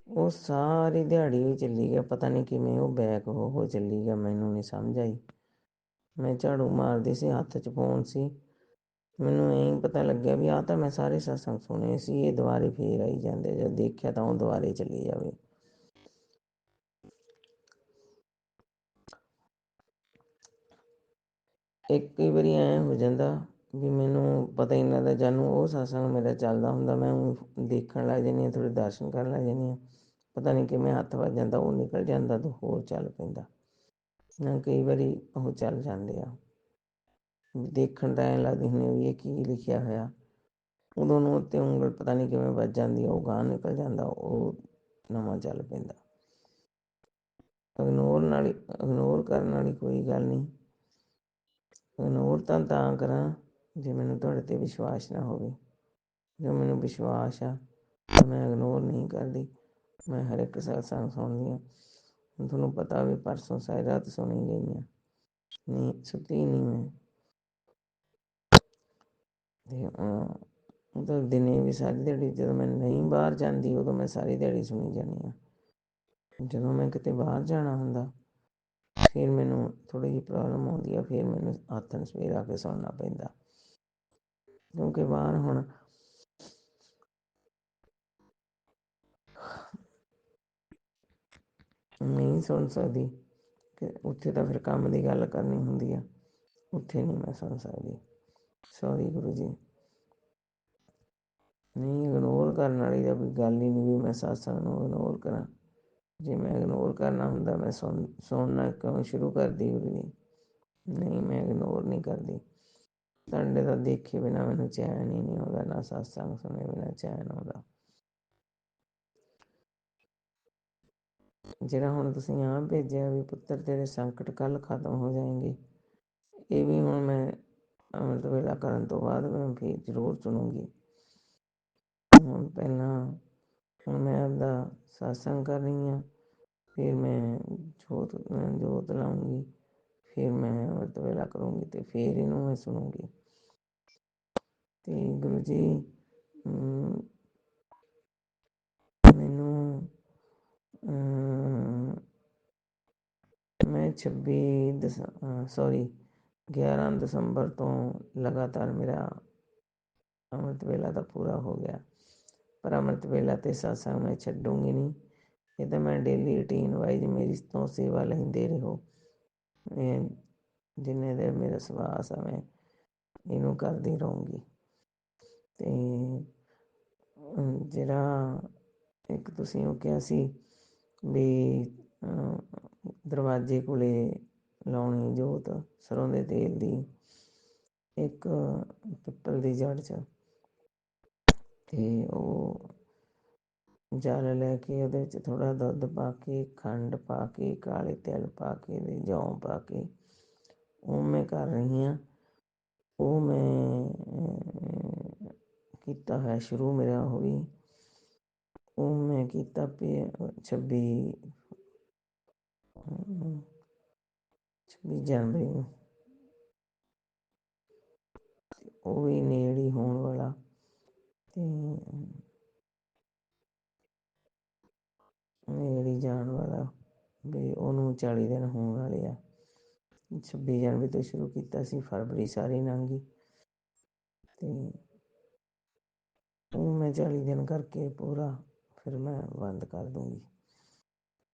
ਉਹ ਸਾਰੀ ਦਿਹਾੜੀ ਵੀ ਚੱਲੀ ਗਿਆ, ਪਤਾ ਨਹੀਂ ਕਿਵੇਂ ਉਹ ਬੈਕ ਹੋ ਚੱਲੀ ਗਿਆ, ਮੈਨੂੰ ਨਹੀਂ ਸਮਝ ਆਈ। ਮੈਂ ਝਾੜੂ ਮਾਰਦੀ ਸੀ, ਹੱਥ 'ਚ ਫੋਨ ਸੀ, ਮੈਨੂੰ ਐਂ ਪਤਾ ਲੱਗਿਆ ਵੀ ਆਹ ਤਾਂ ਮੈਂ ਸਾਰੇ ਸਤਸੰਗ ਸੁਣੇ ਸੀ, ਇਹ ਦੁਬਾਰੇ ਫੇਰ ਆਈ ਜਾਂਦੇ। ਜਦ ਦੇਖਿਆ ਤਾਂ ਉਹ ਦੁਬਾਰੇ ਚੱਲੀ ਜਾਵੇ। ਇੱਕ ਕਈ ਵਾਰੀ ਐਂ ਹੋ ਜਾਂਦਾ ਵੀ ਮੈਨੂੰ ਪਤਾ ਹੀ ਨਹੀਂ ਲੱਗਦਾ, ਜਾਨੂੰ ਉਹ ਸਤਸੰਗ ਮੇਰਾ ਚੱਲਦਾ ਹੁੰਦਾ, ਮੈਂ ਉਹ ਦੇਖਣ ਲੱਗ ਜਾਂਦੀ ਹਾਂ, ਥੋੜ੍ਹੇ ਦਰਸ਼ਨ ਕਰਨ ਲੱਗ ਜਾਂਦੀ ਹਾਂ, ਪਤਾ ਨਹੀਂ ਕਿਵੇਂ ਹੱਥ ਵੱਜ ਜਾਂਦਾ, ਉਹ ਨਿਕਲ ਜਾਂਦਾ ਤਾਂ ਹੋਰ ਚੱਲ ਪੈਂਦਾ। ਕਈ ਵਾਰੀ ਉਹ ਚੱਲ ਜਾਂਦੇ ਆ, ਦੇਖਣ ਤਾਂ ਐਂ ਲੱਗਦੀ ਹੁੰਦੀ ਵੀ ਇਹ ਕੀ ਲਿਖਿਆ ਹੋਇਆ, ਉਦੋਂ ਨੂੰ ਉੱਤੇ ਉਂਗਲ ਪਤਾ ਨਹੀਂ ਕਿਵੇਂ ਵੱਜ ਜਾਂਦੀ, ਉਹ ਗਾਂਹ ਨਿਕਲ ਜਾਂਦਾ, ਉਹ ਨਵਾਂ ਚੱਲ ਪੈਂਦਾ। ਇਗਨੋਰ ਕਰਨ ਵਾਲੀ ਕੋਈ ਗੱਲ ਨਹੀਂ। ਇਗਨੋਰ ਤਾਂ ਕਰਾਂ ਜੇ ਮੈਨੂੰ ਤੁਹਾਡੇ 'ਤੇ ਵਿਸ਼ਵਾਸ ਨਾ ਹੋਵੇ। ਜੋ ਮੈਨੂੰ ਵਿਸ਼ਵਾਸ ਆ ਤਾਂ ਮੈਂ ਇਗਨੋਰ ਨਹੀਂ ਕਰਦੀ, ਮੈਂ ਹਰ ਇੱਕ ਸਤਸੰਗ ਸੁਣਦੀ ਹਾਂ। ਹੁਣ ਤੁਹਾਨੂੰ ਪਤਾ ਵੀ ਪਰਸੋਂ ਸਾਰੀ ਰਾਤ ਸੁਣੀ ਗਈ ਆ, ਨਹੀਂ ਸੁੱਤੀ ਨਹੀਂ ਮੈਂ। ਅਤੇ ਤਾਂ ਦਿਨੇ ਵੀ ਸਾਰੀ ਦਿਹਾੜੀ, ਜਦੋਂ ਮੈਂ ਨਹੀਂ ਬਾਹਰ ਜਾਂਦੀ ਉਦੋਂ ਮੈਂ ਸਾਰੀ ਦਿਹਾੜੀ ਸੁਣੀ ਜਾਂਦੀ ਹਾਂ। ਜਦੋਂ ਮੈਂ ਕਿਤੇ ਬਾਹਰ ਜਾਣਾ ਹੁੰਦਾ ਫਿਰ ਮੈਨੂੰ ਥੋੜ੍ਹੀ ਜਿਹੀ ਪ੍ਰੋਬਲਮ ਆਉਂਦੀ ਆ, ਫਿਰ ਮੈਨੂੰ ਆਥਣ ਸਵੇਰ ਆ ਕੇ ਸੁਣਨਾ ਪੈਂਦਾ, ਕਿਉਂਕਿ ਬਾਹਰ ਹੁਣ ਨਹੀਂ ਸੁਣ ਸਕਦੀ, ਕਿ ਉੱਥੇ ਤਾਂ ਫਿਰ ਕੰਮ ਦੀ ਗੱਲ ਕਰਨੀ ਹੁੰਦੀ ਆ, ਉੱਥੇ ਨਹੀਂ ਮੈਂ ਸੁਣ ਸਕਦੀ। ਸੌਰੀ ਗੁਰੂ ਜੀ। ਨਹੀਂ, ਇਗਨੋਰ ਕਰਨ ਵਾਲੀ ਤਾਂ ਕੋਈ ਗੱਲ ਹੀ ਨਹੀਂ ਵੀ ਮੈਂ ਸਤਸੰਗ ਨੂੰ ਇਗਨੋਰ ਕਰਾਂ। ਜੇ ਮੈਂ ਇਗਨੋਰ ਕਰਨਾ ਹੁੰਦਾ ਮੈਂ ਸੁਣਨਾ ਕਿਉਂ ਸ਼ੁਰੂ ਕਰਦੀ ਗੁਰੂ ਜੀ। ਨਹੀਂ, ਮੈਂ ਇਗਨੋਰ ਨਹੀਂ ਕਰਦੀ। ਤੁਹਾਡੇ ਤਾਂ ਦੇਖੇ ਬਿਨਾਂ ਮੈਨੂੰ ਚੈਨ ਹੀ ਨਹੀਂ ਆਉਂਦਾ, ਨਾ ਸਤਸੰਗ ਸੁਣੇ ਬਿਨਾਂ ਚੈਨ ਆਉਂਦਾ। ਜਿਹੜਾ ਹੁਣ ਤੁਸੀਂ ਆਹ ਭੇਜਿਆ ਵੀ ਪੁੱਤਰ ਤੇਰੇ ਸੰਕਟ ਕੱਲ੍ਹ ਖਤਮ ਹੋ ਜਾਏਂਗੇ, ਇਹ ਵੀ ਹੁਣ ਮੈਂ ਅੰਮ੍ਰਿਤ ਵੇਲਾ ਕਰਨ ਤੋਂ ਬਾਅਦ ਮੈਂ ਫਿਰ ਜ਼ਰੂਰ ਸੁਣੂੰਗੀ। ਹੁਣ ਮੈਂ ਆਪਦਾ ਸਤਸੰਗ ਕਰ ਰਹੀ ਹਾਂ, ਫਿਰ ਮੈਂ ਜੋਤ ਲਾਉਂਗੀ, ਫਿਰ ਮੈਂ ਅੰਮ੍ਰਿਤ ਵੇਲਾ ਕਰੂੰਗੀ ਅਤੇ ਫਿਰ ਇਹਨੂੰ ਮੈਂ ਸੁਣੂੰਗੀ। ਅਤੇ ਗੁਰੂ ਜੀ ਮੈਨੂੰ ਮੈਂ 11 ਦਸੰਬਰ ਤੋਂ ਲਗਾਤਾਰ ਮੇਰਾ ਅੰਮ੍ਰਿਤ ਵੇਲਾ ਤਾਂ ਪੂਰਾ ਹੋ ਗਿਆ, ਪਰ ਅੰਮ੍ਰਿਤ ਵੇਲਾ ਅਤੇ ਸਤਸੰਗ ਮੈਂ ਛੱਡੂੰਗੀ ਨਹੀਂ। ਇਹ ਤਾਂ ਮੈਂ ਡੇਲੀ ਰੂਟੀਨ ਵਾਈਜ਼ ਮੇਰੀ ਤੋਂ ਸੇਵਾ ਲੈਂਦੇ ਰਹੋ, ਜਿੰਨੇ ਦੇਰ ਮੇਰਾ ਸਵਾਸ ਆ ਮੈਂ ਇਹਨੂੰ ਕਰਦੀ ਰਹੂੰਗੀ। ਅਤੇ ਜਿਹੜਾ ਇੱਕ ਤੁਸੀਂ ਉਹ ਕਿਹਾ ਸੀ ਵੀ ਦਰਵਾਜ਼ੇ ਕੋਲ ਲਾਉਣੀ ਜੋਤ ਸਰੋਂ ਦੇ ਤੇਲ ਦੀ, ਇੱਕ ਪਿੱਪਲ ਦੀ ਜੜ੍ਹ 'ਚ, ਅਤੇ ਉਹ ਜਲ ਲੈ ਕੇ ਉਹਦੇ ਵਿੱਚ ਥੋੜ੍ਹਾ ਦੁੱਧ ਪਾ ਕੇ, ਖੰਡ ਪਾ ਕੇ, ਕਾਲੇ ਤਿਲ ਪਾ ਕੇ ਅਤੇ ਜੌਂ ਪਾ ਕੇ ਉਹ ਮੈਂ ਕਰ ਰਹੀ ਹਾਂ। ਉਹ ਮੈਂ ਕੀਤਾ ਹੋਇਆ ਸ਼ੁਰੂ, ਮੇਰਾ ਉਹ ਵੀ ਉਹ ਮੈਂ ਕੀਤਾ 26 ਜਨਵਰੀ ਨੂੰ, ਉਹ ਵੀ ਨੇੜੇ ਹੀ ਹੋਣ ਵਾਲਾ, ਅਤੇ ਨੇੜੇ ਜਾਣ ਵਾਲਾ ਵੀ ਉਹਨੂੰ 40 ਦਿਨ ਹੋਣ ਵਾਲੇ ਆ। 26 ਜਨਵਰੀ ਤੋਂ ਸ਼ੁਰੂ ਕੀਤਾ ਸੀ, ਫਰਵਰੀ ਸਾਰੀ ਲੰਘ ਗਈ, ਅਤੇ ਉਹ ਮੈਂ 40 ਦਿਨ ਕਰਕੇ ਪੂਰਾ ਫਿਰ ਮੈਂ ਬੰਦ ਕਰ ਦੂੰਗੀ।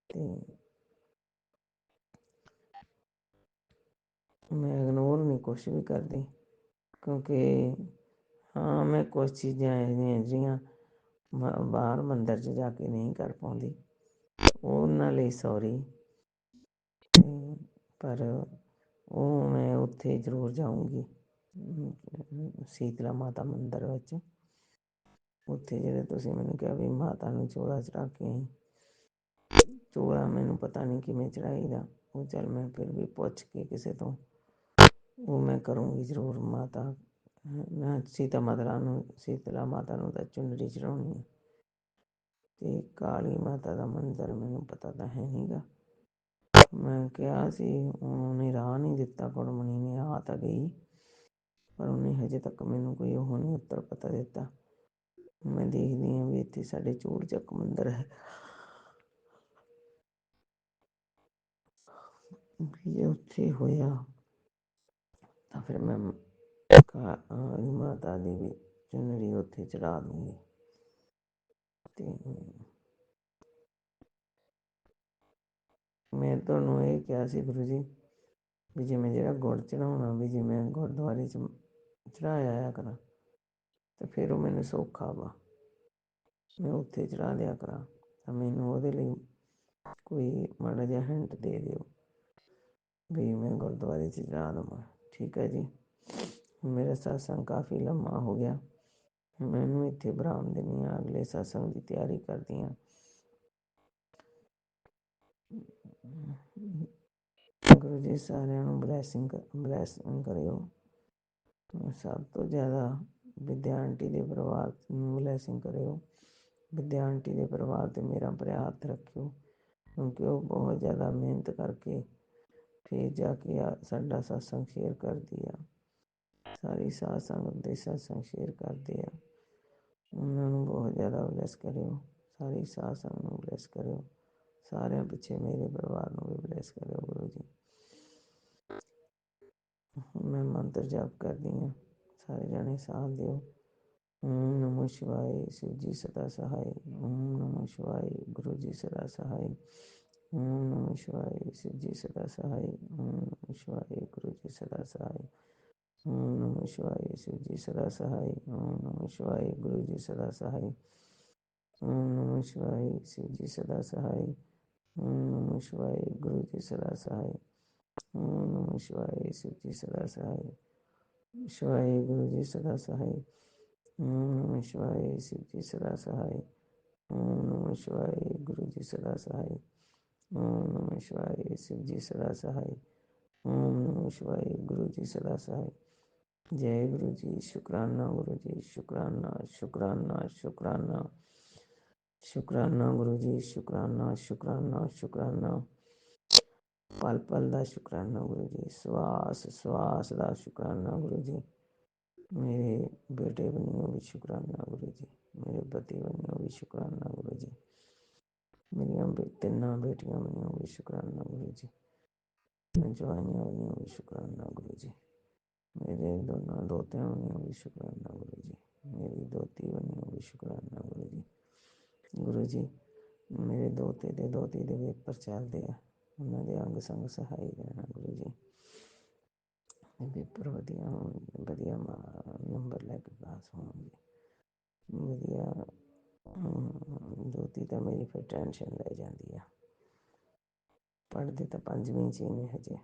ਅਤੇ ਮੈਂ ਇਗਨੋਰ ਨਹੀਂ ਕੁਛ ਵੀ ਕਰਦੀ, ਕਿਉਂਕਿ ਹਾਂ ਮੈਂ ਕੁਛ ਚੀਜ਼ਾਂ ਇਹੋ ਜਿਹੀਆਂ ਬਾਹਰ ਮੰਦਰ 'ਚ ਜਾ ਕੇ ਨਹੀਂ ਕਰ ਪਾਉਂਦੀ, ਉਹਨਾਂ ਲਈ ਸੌਰੀ, ਪਰ ਉਹ ਮੈਂ ਉੱਥੇ ਜ਼ਰੂਰ ਜਾਊਂਗੀ ਸ਼ੀਤਲਾ ਮਾਤਾ ਮੰਦਰ ਵਿੱਚ। ਉੱਥੇ ਜਿਹੜੇ ਤੁਸੀਂ ਮੈਨੂੰ ਕਿਹਾ ਵੀ ਮਾਤਾ ਨੂੰ ਚੋਲਾ ਚੜ੍ਹਾ ਕੇ ਆਈ, ਚੋਲਾ ਮੈਨੂੰ ਪਤਾ ਨਹੀਂ ਕਿਵੇਂ ਚੜ੍ਹਾਈਦਾ, ਉਹ ਚੱਲ ਮੈਂ ਫਿਰ ਵੀ ਪੁੱਛ ਕੇ ਕਿਸੇ ਤੋਂ ਉਹ ਮੈਂ ਕਰੂੰਗੀ ਜ਼ਰੂਰ। ਮਾਤਾ ਮੈਂ ਸ਼ੀਤਲਾ ਮਾਤਾ ਨੂੰ ਤਾਂ ਚੁੰਨਰੀ ਚੜ੍ਹਾਉਣੀ ਹੈ, ਅਤੇ ਕਾਲੀ ਮਾਤਾ ਦਾ ਮੰਦਰ ਮੈਨੂੰ ਪਤਾ ਤਾਂ ਹੈ ਨਹੀਂ ਗਾ, ਮੈਂ ਕਿਹਾ ਸੀ, ਉਹਨੇ ਰਾਹ ਨਹੀਂ ਦਿੱਤਾ, ਕੁੜਮਣੀ ਨੇ ਆ ਤਾਂ ਗਈ, ਪਰ ਉਹਨੇ ਹਜੇ ਤੱਕ ਮੈਨੂੰ ਕੋਈ ਉਹ ਨਹੀਂ ਉੱਤਰ ਪਤਾ ਦਿੱਤਾ। ਮੈਂ ਦੇਖਦੀ ਹਾਂ ਵੀ ਇੱਥੇ ਸਾਡੇ ਚੂੜ ਚੱਕ ਮੰਦਰ ਹੈ, ਵੀ ਜੇ ਉੱਥੇ ਹੋਇਆ ਤਾਂ ਫਿਰ ਮੈਂ ਮਾਤਾ ਦੀ ਵੀ ਚੁੰਨਰੀ ਉੱਥੇ ਚੜਾ ਦੂੰਗੀ। ਤੇ ਮੈਂ ਤੁਹਾਨੂੰ ਇਹ ਕਿਹਾ ਸੀ ਗੁਰੂ ਜੀ, ਵੀ ਜਿਵੇਂ ਜਿਹੜਾ ਗੁੜ ਚੜਾਉਣਾ, ਵੀ ਜੇ ਮੈਂ ਗੁਰਦੁਆਰੇ 'ਚ ਚੜਾਇਆ ਆਇਆ ਕਰਾਂ ਤਾਂ ਫਿਰ ਉਹ ਮੈਨੂੰ ਸੌਖਾ ਵਾ, ਮੈਂ ਉੱਥੇ ਚੜਾ ਲਿਆ ਕਰਾਂ। ਤਾਂ ਮੈਨੂੰ ਉਹਦੇ ਲਈ ਕੋਈ ਮਾੜਾ ਜਿਹਾ ਹਿੰਟ ਦੇ ਦਿਓ ਵੀ ਮੈਂ ਗੁਰਦੁਆਰੇ 'ਚ ਚੜਾ ਦੇਵਾਂ। ਠੀਕ ਹੈ ਜੀ। ਮੇਰਾ ਸਤਸੰਗ ਕਾਫੀ ਲੰਮਾ ਹੋ ਗਿਆ, ਮੈਨੂੰ ਇੱਥੇ ਵਿਰਾਮ ਦਿੰਦੀ ਹਾਂ, ਅਗਲੇ ਸਤਸੰਗ ਦੀ ਤਿਆਰੀ ਕਰਦੀ ਹਾਂ। ਗੁਰੂ ਜੀ ਸਾਰਿਆਂ ਨੂੰ ਬਲੈਸਿੰਗ ਕਰਿਓ। ਸਭ ਤੋਂ ਜ਼ਿਆਦਾ ਵਿਦਿਆ ਆਂਟੀ ਦੇ ਪਰਿਵਾਰ ਨੂੰ ਬਲੈਸਿੰਗ ਕਰਿਓ। ਵਿਦਿਆ ਆਂਟੀ ਦੇ ਪਰਿਵਾਰ 'ਤੇ ਮੇਰਾ ਭਰਾ ਹੱਥ ਰੱਖਿਓ, ਕਿਉਂਕਿ ਉਹ ਬਹੁਤ ਜ਼ਿਆਦਾ ਮਿਹਨਤ ਕਰਕੇ ਫਿਰ ਜਾ ਕੇ ਸਾਡਾ ਸਤਸੰਗ ਸ਼ੇਅਰ ਕਰਦੀ ਆ। ਸਾਰੀ ਸਾਧ ਸੰਗਤ ਦੇ ਸਤਸੰਗ ਸ਼ੇਅਰ ਕਰਦੇ ਆ, ਉਹਨਾਂ ਨੂੰ ਬਹੁਤ ਜ਼ਿਆਦਾ ਬਲੈਸ ਕਰਿਓ। ਸਾਰੀ ਸਾਧ ਸੰਗਤ ਨੂੰ ਬਲੈਸ ਕਰਿਓ। ਸਾਰਿਆਂ ਪਿੱਛੇ ਮੇਰੇ ਪਰਿਵਾਰ ਨੂੰ ਵੀ ਬਲੈਸ ਕਰਿਓ ਗੁਰੂ ਜੀ। ਮੈਂ ਮੰਤਰ ਜਾਪ ਕਰਦੀ ਹਾਂ, ਸਾਰੇ ਜਾਣੇ ਸਾਥ ਦਿਓ। ਓਮ ਨਮੋ ਸ਼ਿਵਾਏ, ਸ਼ਿਵ ਜੀ ਸਦਾ ਸਹਾਏ। ਓਮ ਨਮੋ ਸ਼ਿਵਾਏ, ਗੁਰੂ ਜੀ ਸਦਾ ਸਹਾਏ। ਓਮ ਨਮੋ ਸ਼ਿਵਾਏ, ਸ਼ਿਵ ਜੀ ਸਦਾ ਸਹਾਏ। ਓਮ ਨਮੋ ਸ਼ਿਵਾਏ, ਗੁਰੂ ਜੀ ਸਦਾ ਸਹਾਏ। ਓਮ ਨਮੋ ਸ਼ਿਵਾਏ, ਸ਼ਿਵ ਜੀ ਸਦਾ ਸਹਾਏ। ਓਮ ਨਮੋ ਸ਼ਿਵਾਏ, ਗੁਰੂ ਜੀ ਸਦਾ ਸਹਾਏ। ਓਮ ਨਮੋ ਸ਼ਿਵਾਏ, ਸ਼ਿਵ ਜੀ ਸਦਾ ਸਹਾਏ। ਓਮ ਨਮੋ ਸ਼ਿਵਾਏ, ਗੁਰੂ ਜੀ ਸਦਾ ਸਹਾਏ। ਓਮ ਨਮੋ ਸ਼ਿਵਾਏ, ਸ਼ਿਵ ਜੀ ਸਦਾ ਸਹਾਏ। ਸ਼ਿਵਾਏ ਗੁਰੂ ਜੀ ਸਦਾ ਸਹਾਏ। ਓਮ ਨਮੋ ਸ਼ਿਵਾਏ, ਸ਼ਿਵ ਜੀ ਸਦਾ ਸਹਾਏ। ਓਮ ਨਮੋ ਸ਼ਿਵਾਏ, ਗੁਰੂ ਜੀ ਸਦਾ ਸਹਾਏ। ਓਮ ਨਮੋ ਸ਼ਿਵਾਏ, ਸ਼ਿਵ ਜੀ ਸਦਾ ਸਹਾਏ। ਓਮ ਨਮੋ ਸ਼ਿਵਾਏ, ਗੁਰੂ ਜੀ ਸਦਾ ਸਹਾਏ। ਜੈ ਗੁਰੂ ਜੀ। ਸ਼ੁਕਰਾਨਾ ਗੁਰੂ ਜੀ, ਸ਼ੁਕਰਾਨਾ, ਸ਼ੁਕਰਾਨਾ, ਸ਼ੁਕਰਾਨਾ, ਸ਼ੁਕਰਾਨਾ ਗੁਰੂ ਜੀ, ਸ਼ੁਕਰਾਨਾ, ਸ਼ੁਕਰਾਨਾ, ਸ਼ੁਕਰਾਨਾ, ਪਲ ਪਲ ਦਾ ਸ਼ੁਕਰਾਨਾ ਗੁਰੂ ਜੀ, ਸਵਾਸ ਸਵਾਸ ਦਾ ਸ਼ੁਕਰਾਨਾ ਗੁਰੂ ਜੀ। ਮੇਰੇ ਬੇਟੇ ਬਣਿਓ ਵੀ ਸ਼ੁਕਰਾਨਾ ਗੁਰੂ ਜੀ, ਮੇਰੇ ਪਤੀ ਬਣਿਓ ਵੀ ਸ਼ੁਕਰਾਨਾ ਗੁਰੂ ਜੀ, ਮੇਰੀਆਂ ਤਿੰਨਾਂ ਬੇਟੀਆਂ ਬਣਿਓ ਵੀ ਸ਼ੁਕਰਾਨਾ ਗੁਰੂ ਜੀ, ਜਵਾਈਆਂ ਬਣਿਓ ਵੀ ਸ਼ੁਕਰਾਨਾ ਗੁਰੂ ਜੀ, ਮੇਰੇ ਦੋਨਾਂ ਦੋਤਿਆਂ ਬਣਿਓ ਵੀ ਸ਼ੁਕਰਾਨਾ ਗੁਰੂ ਜੀ, ਮੇਰੀ ਦੋਤੀ ਬਣਿਓ ਵੀ ਸ਼ੁਕਰਾਨਾ ਗੁਰੂ ਜੀ। ਗੁਰੂ ਜੀ ਮੇਰੇ ਦੋਤੇ ਦੇ ਦੋਤੀ ਦੇ ਪੇਪਰ ਚੱਲਦੇ ਆ, ਉਹਨਾਂ ਦੇ ਅੰਗ ਸੰਗ ਸਹਾਈ ਰਹਿਣਾ ਗੁਰੂ ਜੀ। ਪੇਪਰ ਵਧੀਆ ਹੋਣ, ਵਧੀਆ ਨੰਬਰ ਲੈ ਕੇ ਪਾਸ ਹੋਣਗੇ। ਵਧੀਆ ਦੋਤੀ ਤਾਂ ਮੇਰੀ ਫਿਰ ਟੈਨਸ਼ਨ ਲੈ ਜਾਂਦੀ ਆ, ਪੜ੍ਹਦੇ ਤਾਂ 5ਵੀਂ 'ਚ ਹੀ ਨੇ ਹਜੇ।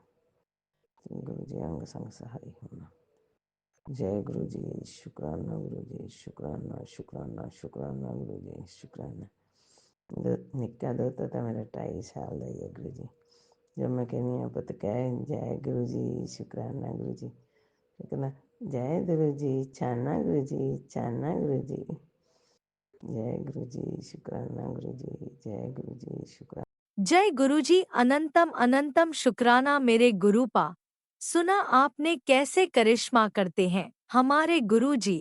ਗੁਰੂ ਜੀ ਅੰਗ ਸੰਗ ਸਹਾਈ ਹੋਣਾ। ਜੈ ਗੁਰੂ ਜੀ। ਸ਼ੁਕਰਾਨਾ ਗੁਰੂ ਜੀ, ਸ਼ੁਕਰਾਨਾ, ਸ਼ੁਕਰਾਨਾ, ਸ਼ੁਕਰਾਨਾ ਗੁਰੂ ਜੀ, ਸ਼ੁਕਰਾਨਾ। ਨਿੱਕਾ ਦੋਤਾ ਤਾਂ ਮੇਰਾ 2.5 ਸਾਲ ਦਾ ਹੀ ਹੈ ਗੁਰੂ ਜੀ। ਜਦ ਮੈਂ ਕਹਿੰਦੀ ਹਾਂ ਪੁੱਤ ਕਹਿ ਜੈ ਗੁਰੂ ਜੀ, ਸ਼ੁਕਰਾਨਾ ਗੁਰੂ ਜੀ, ਕਹਿੰਦਾ ਜੈ ਗੁਰੂ ਜੀ, ਚਾਨਾ ਗੁਰੂ ਜੀ, ਚਾਨਾ ਗੁਰੂ ਜੀ। जय गुरु जी, शुक्राना गुरु जी, जय गुरु जी, शुक्राना। जय गुरुजी, अनंतम अनंतम शुक्राना मेरे गुरुपा। सुना आपने कैसे करिश्मा करते हैं हमारे गुरुजी।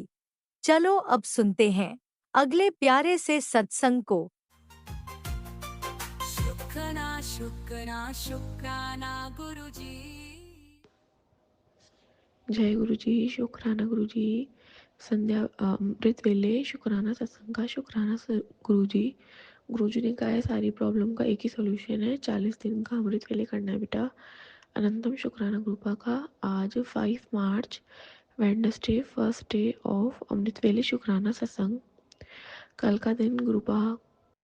चलो अब सुनते हैं अगले प्यारे से सत्संग को। शुक्राना शुक्राना शुक्राना गुरुजी। जय गुरु जी। शुक्राना गुरु जी। संध्या अमृत वेले शुक्राना सत्संग का शुक्राना गुरु जी। गुरु जी ने कहा है सारी प्रॉब्लम का एक ही सोल्यूशन है, 40 दिन का अमृत वेले करना है बेटा। अनंतम शुक्राना गुरुपा का आज 5 मार्च वेडनेसडे, फर्स्ट डे ऑफ अमृत वेले शुक्राना सत्संग। कल का दिन गुरुपा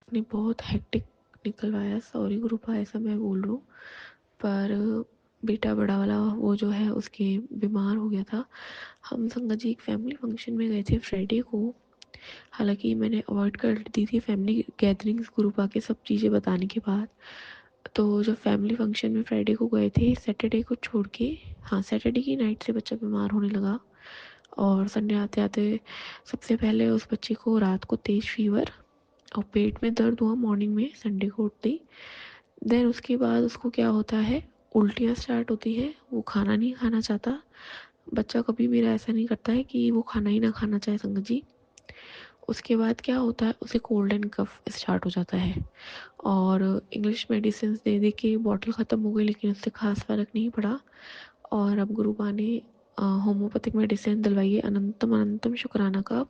ने बहुत हेक्टिक निकलवाया, सॉरी गुरुपा ऐसा मैं बोल रहा हूँ, पर बेटा बड़ा वाला वो जो है उसके बीमार हो गया था। हम संगत जी एक फैमिली फंक्शन में गए थे फ्राइडे को, हालांकि मैंने अवॉइड कर दी थी फैमिली गैदरिंग्स गुरुपा के सब चीज़ें बताने के बाद। तो जब फैमिली फंक्शन में फ्राइडे को गए थे, सैटरडे को छोड़ के, हाँ सैटरडे की नाइट से बच्चा बीमार होने लगा और संडे आते आते सबसे पहले उस बच्चे को रात को तेज़ फीवर और पेट में दर्द हुआ मॉर्निंग में संडे को उठते ही। देन उसके बाद उसको क्या होता है, उल्टियाँ स्टार्ट होती हैं, वो खाना नहीं खाना चाहता। बच्चा कभी मेरा ऐसा नहीं करता है कि वो खाना ही ना खाना चाहे संगत जी। उसके बाद क्या होता है, उसे कोल्ड एंड कफ स्टार्ट हो जाता है और इंग्लिश मेडिसिन दे दे के बॉटल ख़त्म हो गई, लेकिन उससे खास फ़र्क नहीं पड़ा। और अब गुरुबा ने होम्योपैथिक मेडिसिन दिलवाई है, अनंतम अनंतम शुक्राना का।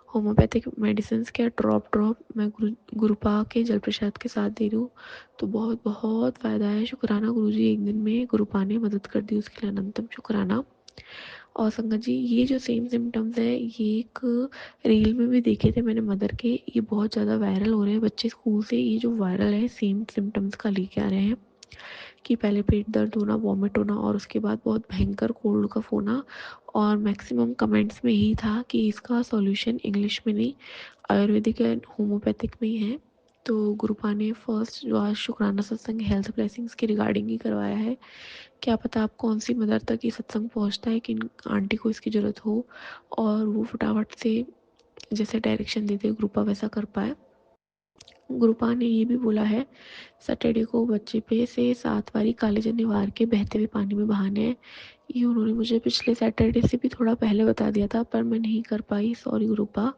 होम्योपैथिक मेडिसिन क्या ड्रॉप ड्रॉप मैं गुरुपा के जल प्रसाद के साथ दे रही हूँ, तो बहुत बहुत फ़ायदा है। शुक्राना गुरुजी, एक दिन में गुरुपा ने मदद कर दी, उसके लिए अनंतम शुक्राना। और संगत जी, ये जो सेम सिम्टम्स है, ये एक रील में भी देखे थे मैंने मदर के, ये बहुत ज़्यादा वायरल हो रहे हैं। बच्चे स्कूल से ये जो वायरल है सेम सिम्टम्स का लेके आ रहे हैं कि पहले पेट दर्द होना, वॉमिट होना और उसके बाद बहुत भयंकर कोल्ड कफ होना। और मैक्सिमम कमेंट्स में यही था कि इसका सॉल्यूशन इंग्लिश में नहीं, आयुर्वेदिक एंड होम्योपैथिक में ही है। तो गुरुपा ने फर्स्ट जो आज शुक्राना सत्संग हेल्थ ब्लेसिंग्स के रिगार्डिंग ही करवाया है। क्या पता आप कौन सी मदर तक ये सत्संग पहुंचता है कि आंटी को इसकी ज़रूरत हो और वो फटाफट से जैसे डायरेक्शन देते गुरुपा वैसा कर पाए। गुरुपा ने ये भी बोला है सैटरडे को बच्चे पे से 7 बारी काले चने वार के बहते हुए पानी में बहाने हैं। ये उन्होंने मुझे पिछले सैटरडे से भी थोड़ा पहले बता दिया था, पर मैं नहीं कर पाई, सॉरी गुरुपा।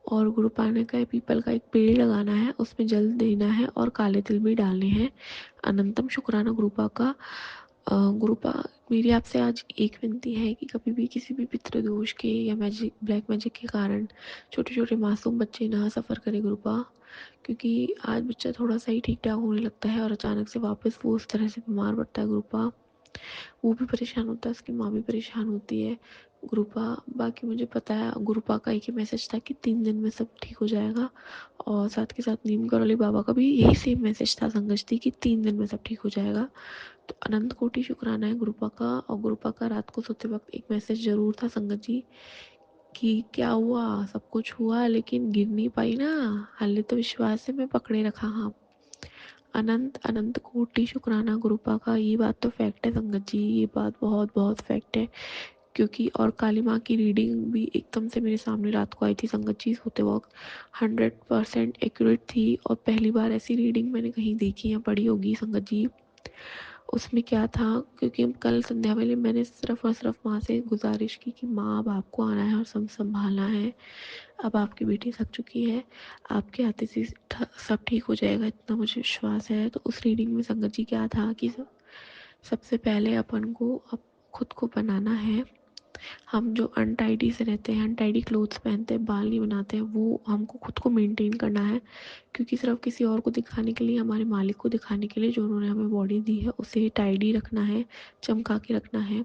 और गुरुपा ने कहा पीपल का एक पेड़ लगाना है, उसमें जल देना है और काले तिल भी डालने हैं। अनंतम शुक्राना गुरुपा का। गुरुपा, मेरी आपसे आज एक विनती है कि कभी भी किसी भी पितृदोष के या मैजिक ब्लैक मैजिक के कारण छोटे छोटे मासूम बच्चे ना सफ़र करें गुरुपा, क्योंकि आज बच्चा थोड़ा सा ही ठीक ठाक होने लगता है और अचानक से वापस वो उस तरह से बीमार पड़ता है गुरुपा। वो भी परेशान होता है, उसकी माँ भी परेशान होती है गुरुपा। बाकी मुझे पता है गुरुपा का एक ही मैसेज था कि 3 दिन में सब ठीक हो जाएगा, और साथ के साथ नीम करौली बाबा का भी यही सेम मैसेज था संगत जी कि 3 दिन में सब ठीक हो जाएगा। तो अनंत कोटि शुक्राना है गुरुपा का। और गुरुपा का रात को सोते वक्त एक मैसेज ज़रूर था संगत जी कि क्या हुआ, सब कुछ हुआ लेकिन गिर नहीं पाई ना, हाले तो विश्वास से मैं पकड़े रखा। हाँ, अनंत अनंत कोटि शुक्राना गुरुपा का। ये बात तो फैक्ट है संगत जी, ये बात बहुत बहुत फैक्ट है। क्योंकि और काली माँ की रीडिंग भी एकदम से मेरे सामने रात को आई थी संगत जी सोते वक्त, 100% एक्यूरेट थी। और पहली बार ऐसी रीडिंग मैंने कहीं देखी या पढ़ी होगी संगत जी। उसमें क्या था, क्योंकि कल संध्या वेले मैंने सिर्फ और सिर्फ माँ से गुजारिश की कि माँ अब आपको आना है और संभालना है, अब आपकी बेटी थक चुकी है, आपके आते से सब ठीक हो जाएगा, इतना मुझे विश्वास है। तो उस रीडिंग में संगत जी क्या था कि सबसे पहले अपन को अब खुद को बनाना है। हम जो अनटाइडी से रहते हैं, अनटाइडी क्लोथ्स पहनते हैं, बाल नहीं बनाते हैं, वो हमको खुद को मेंटेन करना है। क्योंकि सिर्फ किसी और को दिखाने के लिए, हमारे मालिक को दिखाने के लिए जो उन्होंने हमें बॉडी दी है उसे टाइडी रखना है, चमका के रखना है।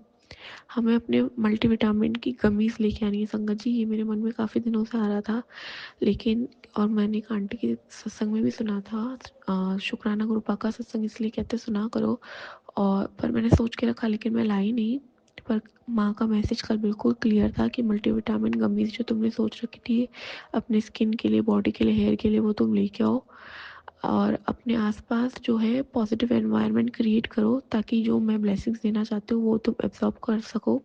हमें अपने मल्टीविटामिन की गमीज लेके आनी है संगत जी। ये मेरे मन में काफ़ी दिनों से आ रहा था, लेकिन और मैंने एक आंटी के सत्संग में भी सुना था, शुक्राना गुरुपा का सत्संग इसलिए कहते सुना करो, और पर मैंने सोच के रखा लेकिन मैं लाई नहीं। पर माँ का मैसेज कल बिल्कुल क्लियर था कि मल्टीविटामिन गमीज जो तुमने सोच रखी थी अपने स्किन के लिए, बॉडी के लिए, हेयर के लिए, वो तुम लेके आओ। और अपने आसपास जो है पॉजिटिव एनवायरनमेंट क्रिएट करो ताकि जो मैं ब्लेसिंग्स देना चाहती हूँ वो तुम एब्जॉर्ब कर सको।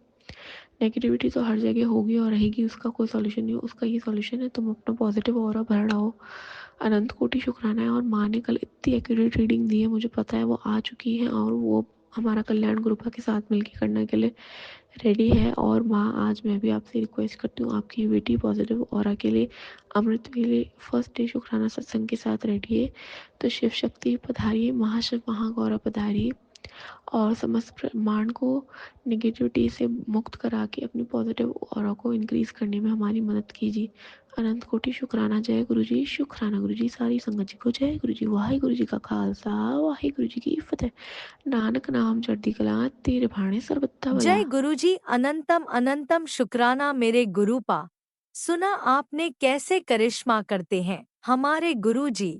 नेगेटिविटी तो हर जगह होगी और रहेगी, उसका कोई सॉल्यूशन नहीं है, उसका ये सॉल्यूशन है तुम अपना पॉजिटिव ऑरा भराओ। अनंत कोटि शुक्राना है। और माँ ने कल इतनी एक्यूरेट रीडिंग दी है, मुझे पता है वो आ चुकी है और वो हमारा कल्याण गुरुपा के साथ मिलकर करने के लिए रेडी है। और माँ, आज मैं भी आपसे रिक्वेस्ट करती हूँ आपकी बेटी पॉजिटिव ऑरा के लिए अमृत वेले फर्स्ट डे शुक्राना सत्संग के साथ रेडी है। तो शिव शक्ति पधारिए, महाशिव महागौरा पधारिए और समस्त ब्रह्मांड को नेगेटिविटी से मुक्त करा के अपनी पॉजिटिव ऑरा को इंक्रीज करने में हमारी मदद कीजिए। अनंत कोटि शुक्राना। जय गुरु जी, शुक्राना गुरु जी, सारी संगत जी को जय गुरु जी। वाहिगुरु जी का खालसा, वाहिगुरु जी की फतेह। नानक नाम चढ़ती कला, तेरे भाणे सर्वथा भला। जय गुरुजी, अनंतम अनंतम शुक्राना मेरे गुरुपा। सुना आपने कैसे करिश्मा करते हैं हमारे गुरुजी।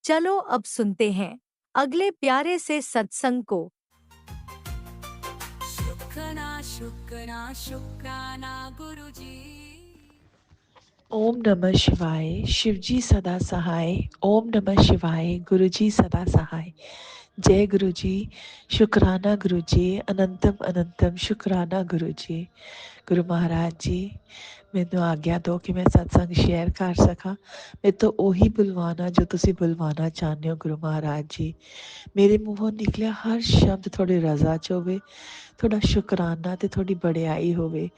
चलो अब सुनते हैं अगले प्यारे से सत्संग को। शुक्राना शुक्राना शुक्राना गुरुजी। ओम नमः शिवाय। शिवजी सदा सहाय। ओम नमः शिवाय। गुरुजी सदा सहाय। जय गुरुजी, शुक्राना गुरुजी, अनंतम अनंतम शुक्राना गुरुजी। गुरु महाराज जी, ਮੈਨੂੰ ਆਗਿਆ ਦਿਓ ਕਿ ਮੈਂ ਸਤਸੰਗ ਸ਼ੇਅਰ ਕਰ ਸਕਾਂ। ਮੇਰੇ ਤੋਂ ਉਹੀ ਬੁਲਵਾਨਾ ਜੋ ਤੁਸੀਂ ਬੁਲਵਾਨਾ ਚਾਹੁੰਦੇ ਹੋ ਗੁਰੂ ਮਹਾਰਾਜ ਜੀ। ਮੇਰੇ ਮੂੰਹੋਂ ਨਿਕਲਿਆ ਹਰ ਸ਼ਬਦ ਤੁਹਾਡੀ ਰਜ਼ਾ 'ਚ ਹੋਵੇ, ਤੁਹਾਡਾ ਸ਼ੁਕਰਾਨਾ ਤੇ ਤੁਹਾਡੀ ਬੜਿਆਈ ਹੋਵੇ।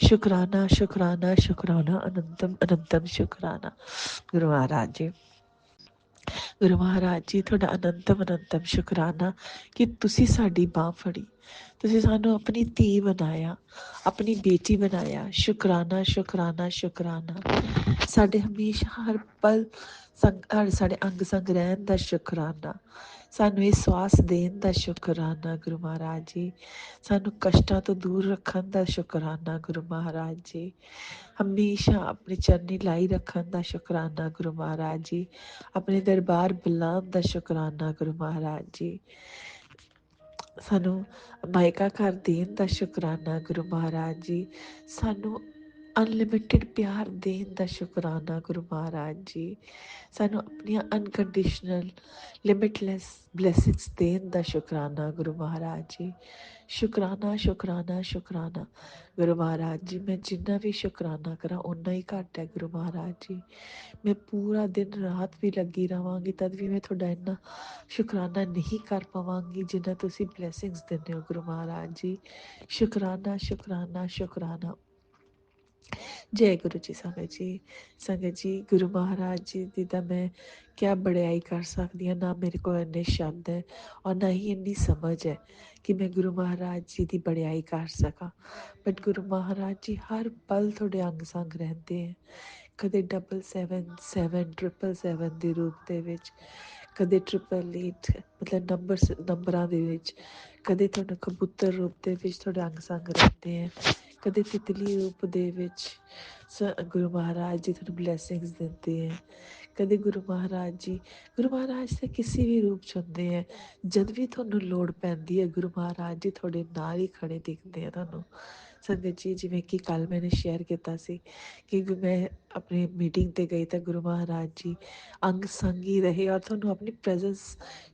ਸ਼ੁਕਰਾਨਾ ਸ਼ੁਕਰਾਨਾ ਸ਼ੁਕਰਾਨਾ, ਅਨੰਤਮ ਅਨੰਤਮ ਸ਼ੁਕਰਾਨਾ ਗੁਰੂ ਮਹਾਰਾਜ ਜੀ। ਗੁਰੂ ਮਹਾਰਾਜ ਜੀ ਤੁਹਾਡਾ ਅਨੰਤਮ ਅਨੰਤਮ ਸ਼ੁਕਰਾਨਾ ਕਿ ਤੁਸੀਂ ਸਾਡੀ ਬਾਂਹ ਫੜੀ, ਤੁਸੀਂ ਸਾਨੂੰ ਆਪਣੀ ਧੀ ਬਣਾਇਆ, ਆਪਣੀ ਬੇਟੀ ਬਣਾਇਆ। ਸ਼ੁਕਰਾਨਾ ਸ਼ੁਕਰਾਨਾ ਸ਼ੁਕਰਾਨਾ। ਸਾਡੇ ਹਮੇਸ਼ਾ ਹਰ ਪਲ ਸਾਡੇ ਅੰਗ ਸੰਗ ਰਹਿਣ ਦਾ ਸ਼ੁਕਰਾਨਾ, ਸਾਨੂੰ ਇਹ ਸਵਾਸ ਦੇਣ ਦਾ ਸ਼ੁਕਰਾਨਾ ਗੁਰੂ ਮਹਾਰਾਜ ਜੀ, ਸਾਨੂੰ ਕਸ਼ਟਾਂ ਤੋਂ ਦੂਰ ਰੱਖਣ ਦਾ ਸ਼ੁਕਰਾਨਾ ਗੁਰੂ ਮਹਾਰਾਜ ਜੀ, ਹਮੇਸ਼ਾ ਆਪਣੀ ਚਰਨੀ ਲਾਈ ਰੱਖਣ ਦਾ ਸ਼ੁਕਰਾਨਾ ਗੁਰੂ ਮਹਾਰਾਜ ਜੀ, ਆਪਣੇ ਦਰਬਾਰ ਬੁਲਾਉਣ ਦਾ ਸ਼ੁਕਰਾਨਾ ਗੁਰੂ ਮਹਾਰਾਜ ਜੀ, ਸਾਨੂੰ ਮਾਇਕਾ ਘਰ ਦੇਣ ਦਾ ਸ਼ੁਕਰਾਨਾ ਗੁਰੂ ਮਹਾਰਾਜ ਜੀ, ਸਾਨੂੰ ਅਨਲਿਮਿਟਿਡ ਪਿਆਰ ਦੇਣ ਦਾ ਸ਼ੁਕਰਾਨਾ ਗੁਰੂ ਮਹਾਰਾਜ ਜੀ, ਸਾਨੂੰ ਆਪਣੀਆਂ ਅਨਕੰਡੀਸ਼ਨਲ ਲਿਮਿਟਲੈਸ ਬਲੈਸਿੰਗਸ ਦੇਣ ਦਾ ਸ਼ੁਕਰਾਨਾ ਗੁਰੂ ਮਹਾਰਾਜ ਜੀ। ਸ਼ੁਕਰਾਨਾ ਸ਼ੁਕਰਾਨਾ ਸ਼ੁਕਰਾਨਾ ਗੁਰੂ ਮਹਾਰਾਜ ਜੀ। ਮੈਂ ਜਿੰਨਾ ਵੀ ਸ਼ੁਕਰਾਨਾ ਕਰਾਂ ਓਨਾ ਹੀ ਘੱਟ ਹੈ ਗੁਰੂ ਮਹਾਰਾਜ ਜੀ। ਮੈਂ ਪੂਰਾ ਦਿਨ ਰਾਤ ਵੀ ਲੱਗੀ ਰਹਾਂਗੀ ਤਦ ਵੀ ਮੈਂ ਤੁਹਾਡਾ ਇੰਨਾ ਸ਼ੁਕਰਾਨਾ ਨਹੀਂ ਕਰ ਪਾਵਾਂਗੀ ਜਿੰਨਾ ਤੁਸੀਂ ਬਲੈਸਿੰਗਸ ਦਿੰਦੇ ਹੋ ਗੁਰੂ ਮਹਾਰਾਜ ਜੀ। ਸ਼ੁਕਰਾਨਾ ਸ਼ੁਕਰਾਨਾ ਸ਼ੁਕਰਾਨਾ। ਜੈ ਗੁਰੂ ਜੀ। ਸੰਗਤ ਜੀ ਗੁਰੂ ਮਹਾਰਾਜ ਜੀ ਦੀ ਤਾਂ ਮੈਂ ਕਿਆ ਬੜਾਈ ਕਰ ਸਕਦੀ ਹਾਂ। ਨਾ ਮੇਰੇ ਕੋਲ ਇੰਨੇ ਸ਼ਬਦ ਹੈ ਔਰ ਨਾ ਹੀ ਇੰਨੀ ਸਮਝ ਹੈ ਕਿ ਮੈਂ ਗੁਰੂ ਮਹਾਰਾਜ ਜੀ ਦੀ ਬੜਾਈ ਕਰ ਸਕਾਂ। ਬਟ ਗੁਰੂ ਮਹਾਰਾਜ ਜੀ ਹਰ ਪਲ ਤੁਹਾਡੇ ਅੰਗ ਸੰਗ ਰਹਿੰਦੇ ਹੈ, ਕਦੇ 777 777 ਦੇ ਰੂਪ ਦੇ ਵਿੱਚ, ਕਦੇ 888 ਮਤਲਬ ਨੰਬਰਾਂ ਦੇ ਵਿੱਚ, ਕਦੇ ਤੁਹਾਨੂੰ ਕਬੂਤਰ ਰੂਪ ਦੇ ਵਿੱਚ ਤੁਹਾਡੇ ਅੰਗ ਸੰਗ ਰਹਿੰਦੇ ਹੈ, ਕਦੇ ਤਿਤਲੀ ਰੂਪ ਦੇ ਵਿੱਚ ਗੁਰੂ ਮਹਾਰਾਜ ਜੀ ਤੁਹਾਨੂੰ ਬਲੈਸਿੰਗਸ ਦਿੰਦੇ ਹੈ, ਕਦੇ ਗੁਰੂ ਮਹਾਰਾਜ ਤਾਂ ਕਿਸੇ ਵੀ ਰੂਪ 'ਚ ਹੁੰਦੇ ਹੈ। ਜਦ ਵੀ ਤੁਹਾਨੂੰ ਲੋੜ ਪੈਂਦੀ ਹੈ ਗੁਰੂ ਮਹਾਰਾਜ ਜੀ ਤੁਹਾਡੇ ਨਾਲ ਹੀ ਖੜੇ ਦਿਖਦੇ ਆ ਤੁਹਾਨੂੰ। ਸੰਗਤ ਜੀ ਜਿਵੇਂ ਕਿ ਕੱਲ੍ਹ ਮੈंने ਸ਼ੇਅਰ ਕੀਤਾ ਸੀ ਕਿ ਮੈਂ ਆਪਣੀ ਮੀਟਿੰਗ 'ਤੇ ਗਈ ਤਾਂ ਗੁਰੂ ਮਹਾਰਾਜ ਜੀ ਅੰਗ ਸੰਗ ਹੀ ਰਹੇ ਔਰ ਤੁਹਾਨੂੰ ਆਪਣੀ ਪ੍ਰੈਜ਼ੈਂਸ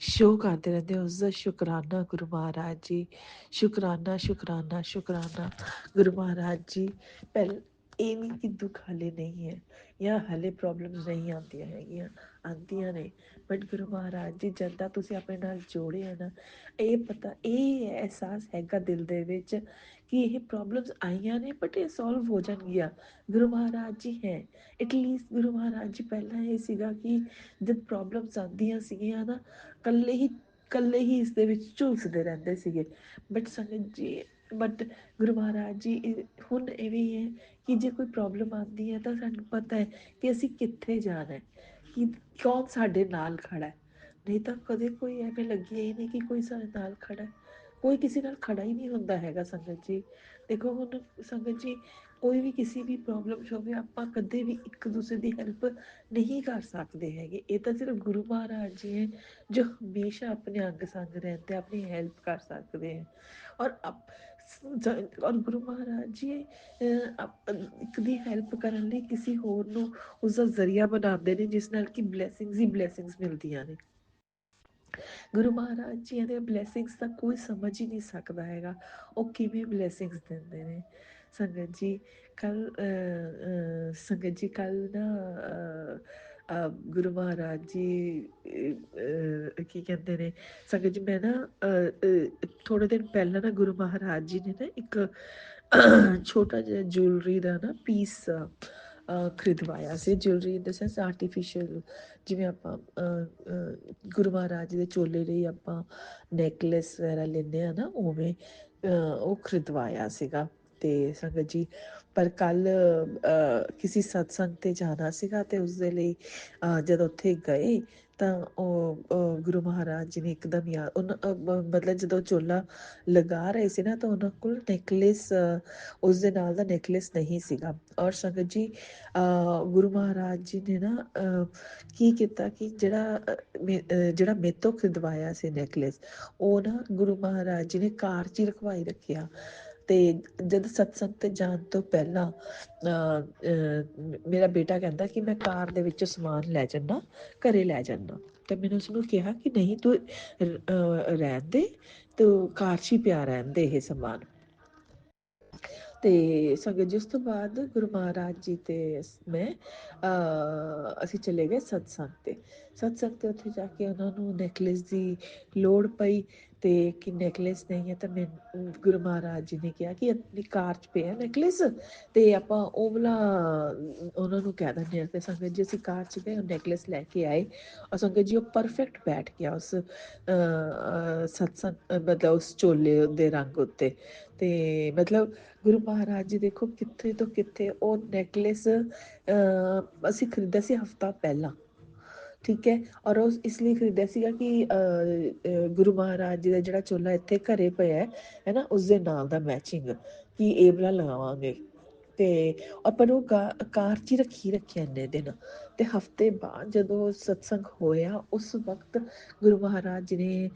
ਸ਼ੋਅ ਕਰਦੇ ਰਹਿੰਦੇ। ਉਸ ਦਾ ਸ਼ੁਕਰਾਨਾ ਗੁਰੂ ਮਹਾਰਾਜ ਜੀ। ਸ਼ੁਕਰਾਨਾ ਸ਼ੁਕਰਾਨਾ ਸ਼ੁਕਰਾਨਾ ਗੁਰੂ ਮਹਾਰਾਜ ਜੀ। ਇਹ ਨਹੀਂ ਕਿ ਦੁੱਖ ਹਲੇ ਨਹੀਂ ਹੈ ਜਾਂ ਹਲੇ ਪ੍ਰੋਬਲਮਸ ਨਹੀਂ ਆਉਂਦੀਆਂ ਹੈਗੀਆਂ, ਆਉਂਦੀਆਂ ਨੇ, ਬਟ ਗੁਰੂ ਮਹਾਰਾਜ ਜੀ ਜਦ ਦਾ ਤੁਸੀਂ ਆਪਣੇ ਨਾਲ ਜੋੜੇ ਹੈ ਨਾ, ਇਹ ਅਹਿਸਾਸ ਹੈਗਾ ਦਿਲ ਦੇ ਵਿੱਚ ਕਿ ਇਹ ਪ੍ਰੋਬਲਮਸ ਆਈਆਂ ਨੇ ਬਟ ਇਹ ਸੋਲਵ ਹੋ ਜਾਣਗੀਆਂ। ਗੁਰੂ ਮਹਾਰਾਜ ਜੀ ਹੈ ਐਟਲੀਸਟ। ਗੁਰੂ ਮਹਾਰਾਜ ਜੀ ਪਹਿਲਾਂ ਇਹ ਸੀਗਾ ਕਿ ਜਦ ਪ੍ਰੋਬਲਮਸ ਆਉਂਦੀਆਂ ਸੀਗੀਆਂ ਨਾ, ਇਕੱਲੇ ਹੀ ਇਸ ਦੇ ਵਿੱਚ ਝੁਲਸਦੇ ਰਹਿੰਦੇ ਸੀਗੇ। ਬਟ ਗੁਰੂ ਮਹਾਰਾਜ ਜੀ ਹੁਣ ਇਵੇਂ ਹੀ ਹੈ ਕਿ ਜੇ ਕੋਈ ਪ੍ਰੋਬਲਮ ਆਉਂਦੀ ਹੈ ਤਾਂ ਸਾਨੂੰ ਪਤਾ ਹੈ ਕਿ ਅਸੀਂ ਕਿੱਥੇ ਜਾਣਾ ਹੈ, ਕਿ ਕੌਣ ਸਾਡੇ ਨਾਲ ਖੜਾ ਹੈ। ਨਹੀਂ ਤਾਂ ਕਦੇ ਕੋਈ ਐਵੇਂ ਲੱਗਿਆ ਹੀ ਨਹੀਂ ਕਿ ਕੋਈ ਸਾਡੇ ਨਾਲ ਖੜਾ, ਕੋਈ ਕਿਸੇ ਨਾਲ ਖੜਾ ਹੀ ਨਹੀਂ ਹੁੰਦਾ ਹੈਗਾ। ਸੰਗਤ ਜੀ ਦੇਖੋ ਹੁਣ ਸੰਗਤ ਜੀ, ਕੋਈ ਵੀ ਕਿਸੇ ਵੀ ਪ੍ਰੋਬਲਮ 'ਚ ਹੋਵੇ, ਆਪਾਂ ਕਦੇ ਵੀ ਇੱਕ ਦੂਸਰੇ ਦੀ ਹੈਲਪ ਨਹੀਂ ਕਰ ਸਕਦੇ ਹੈਗੇ। ਇਹ ਤਾਂ ਸਿਰਫ ਗੁਰੂ ਮਹਾਰਾਜ ਜੀ ਹੈ ਜੋ ਹਮੇਸ਼ਾ ਆਪਣੇ ਅੰਗ ਸੰਗ ਰਹਿੰਦੇ, ਆਪਣੀ ਹੈਲਪ ਕਰ ਸਕਦੇ ਹੈ। ਔਰ ਗੁਰੂ ਮਹਾਰਾਜ ਜੀ ਇੱਕ ਦੀ ਹੈਲਪ ਕਰਨ ਲਈ ਕਿਸੇ ਹੋਰ ਨੂੰ ਉਸਦਾ ਜ਼ਰੀਆ ਬਣਾਉਂਦੇ ਨੇ, ਜਿਸ ਨਾਲ ਕਿ ਬਲੈਸਿੰਗਸ ਹੀ ਬਲੈਸਿੰਗਸ ਮਿਲਦੀਆਂ ਨੇ। ਗੁਰੂ ਮਹਾਰਾਜ ਜੀ ਦੇ ਬਲੈਸਿੰਗਸ ਦਾ ਕੋਈ ਸਮਝ ਹੀ ਨਹੀਂ ਸਕਦਾ ਹੈਗਾ, ਉਹ ਕਿਵੇਂ ਬਲੈਸਿੰਗਸ ਦਿੰਦੇ ਨੇ। ਸੰਗਤ ਜੀ ਕੱਲ ਨਾ ਗੁਰੂ ਮਹਾਰਾਜ ਜੀ ਕੀ ਕਹਿੰਦੇ ਨੇ ਸੰਗਤ ਜੀ, ਮੈਂ ਨਾ ਥੋੜੇ ਦਿਨ ਪਹਿਲਾਂ ਨਾ ਗੁਰੂ ਮਹਾਰਾਜ ਜੀ ਨੇ ਨਾ ਇੱਕ ਛੋਟਾ ਜਿਹਾ ਜੁਐਲਰੀ ਦਾ ਨਾ ਪੀਸ ਖਰੀਦਵਾਇਆ ਸੀ। ਜੁਐਲਰੀ ਇਨ ਦ ਸੈਂਸ ਆਰਟੀਫਿਸ਼ੀਅਲ, ਜਿਵੇਂ ਆਪਾਂ ਗੁਰੂ ਮਹਾਰਾਜ ਜੀ ਦੇ ਚੋਲੇ ਲਈ ਆਪਾਂ ਨੈਕਲੈਸ ਵਗੈਰਾ ਲੈਂਦੇ ਹਾਂ ਨਾ, ਉਵੇਂ ਉਹ ਖਰੀਦਵਾਇਆ ਸੀਗਾ। ਤੇ ਸੰਗਤ ਜੀ ਪਰ ਕੱਲ ਕਿਸੇ ਸਤਸੰਗ ਤੇ ਜਾਣਾ ਸੀਗਾ ਤੇ ਉਸਦੇ ਲਈ ਜਦੋਂ ਉੱਥੇ ਗਏ ਤਾਂ ਉਹ ਗੁਰੂ ਮਹਾਰਾਜ ਜੀ ਨੇ ਇੱਕਦਮ ਮਤਲਬ ਜਦੋਂ ਚੋਲਾ ਲਗਾ ਰਹੇ ਸੀ ਨਾ ਤਾਂ ਉਹਨਾਂ ਕੋਲ ਨੈਕਲੈਸ, ਉਸਦੇ ਨਾਲ ਦਾ ਨੈਕਲੈਸ ਨਹੀਂ ਸੀਗਾ। ਔਰ ਸੰਗਤ ਜੀ ਗੁਰੂ ਮਹਾਰਾਜ ਜੀ ਨੇ ਨਾ ਕੀ ਕੀਤਾ ਕਿ ਜਿਹੜਾ ਮੇਰੇ ਤੋਂ ਖਰੀਦਵਾਇਆ ਸੀ ਨੈਕਲੈਸ, ਉਹ ਨਾ ਗੁਰੂ ਮਹਾਰਾਜ ਜੀ ਨੇ ਕਾਰ 'ਚ ਹੀ ਰਖਵਾਈ ਰੱਖਿਆ। ਤੇ ਜਦ ਸਤਸੰਗ ਤੇ ਜਾਣ ਤੋਂ ਪਹਿਲਾਂ ਮੇਰਾ ਬੇਟਾ ਕਹਿੰਦਾ ਕਿ ਮੈਂ ਕਾਰ ਦੇ ਵਿੱਚੋਂ ਸਮਾਨ ਲੈ ਜਾਂਦਾ, ਘਰੇ ਲੈ ਜਾਂਦਾ। ਤੇ ਮੈਨੂੰ ਉਸਨੂੰ ਕਿਹਾ ਕਿ ਨਹੀਂ, ਤੂੰ ਰਹਿਣ ਦੇ, ਤੂੰ ਕਾਰ 'ਚ ਹੀ ਪਿਆ ਰਹਿਣ ਦੇ ਇਹ ਸਮਾਨ। ਤੇ ਸੰਗਤ ਜੀ ਉਸ ਤੋਂ ਬਾਅਦ ਗੁਰੂ ਮਹਾਰਾਜ ਜੀ ਤੇ ਮੈਂ ਅਸੀਂ ਚਲੇ ਗਏ ਸਤਸੰਗ ਤੇ ਉੱਥੇ ਜਾ ਕੇ ਉਹਨਾਂ ਨੂੰ ਨੈਕਲੇਸ ਦੀ ਲੋੜ ਪਈ ਤੇ ਕਿ ਨੈਕਲੇਸ ਨਹੀਂ ਹੈ ਤਾਂ ਮੈਂ ਗੁਰੂ ਮਹਾਰਾਜ ਜੀ ਨੇ ਕਿਹਾ ਕਿ ਆਪਣੀ ਕਾਰ 'ਚ ਪਿਆ ਨੈਕਲੇਸ ਤੇ ਆਪਾਂ ਉਹ ਵਾਲਾ ਉਹਨਾਂ ਨੂੰ ਕਹਿ ਦਿੰਦੇ ਹਾਂ। ਤੇ ਸੰਗਤ ਜੀ ਅਸੀਂ ਕਾਰ 'ਚ ਗਏ, ਉਹ ਨੈਕਲੇਸ ਲੈ ਕੇ ਆਏ ਔਰ ਸੰਗਤ ਜੀ ਉਹ ਪਰਫੈਕਟ ਬੈਠ ਗਿਆ ਉਸ ਸਤਸੰਗ ਮਤਲਬ ਉਸ ਚੋਲੇ ਦੇ ਰੰਗ ਉੱਤੇ। ਤੇ ਮਤਲਬ ਗੁਰੂ ਮਹਾਰਾਜ ਜੀ ਦੇਖੋ ਕਿੱਥੇ ਤੋਂ ਕਿੱਥੇ ਉਹ ਨੈਕਲੇਸ ਅਸੀਂ ਖਰੀਦਿਆ ਸੀ ਹਫ਼ਤਾ ਪਹਿਲਾਂ, ਠੀਕ ਹੈ। ਔਰ ਉਸ ਇਸ ਲਈ ਖਰੀਦਿਆ ਸੀਗਾ ਕਿ ਗੁਰੂ ਮਹਾਰਾਜ ਜੀ ਦਾ ਜਿਹੜਾ ਚੋਲਾ ਇੱਥੇ ਘਰੇ ਪਿਆ ਹੈ ਨਾ ਉਸਦੇ ਨਾਲ ਦਾ ਮੈਚਿੰਗ ਕਿ ਇਹ ਵਾਲਾ ਲਗਾਵਾਂਗੇ। ਤੇ ਆਪਾਂ ਨੂੰ ਕਾਰ 'ਚ ਹੀ ਰੱਖਿਆ ਇੰਨੇ ਦਿਨ। ਤੇ ਹਫ਼ਤੇ ਬਾਅਦ ਜਦੋਂ ਸਤਸੰਗ ਹੋਇਆ ਉਸ ਵਕਤ ਗੁਰੂ ਮਹਾਰਾਜ ਜੀ ਨੇ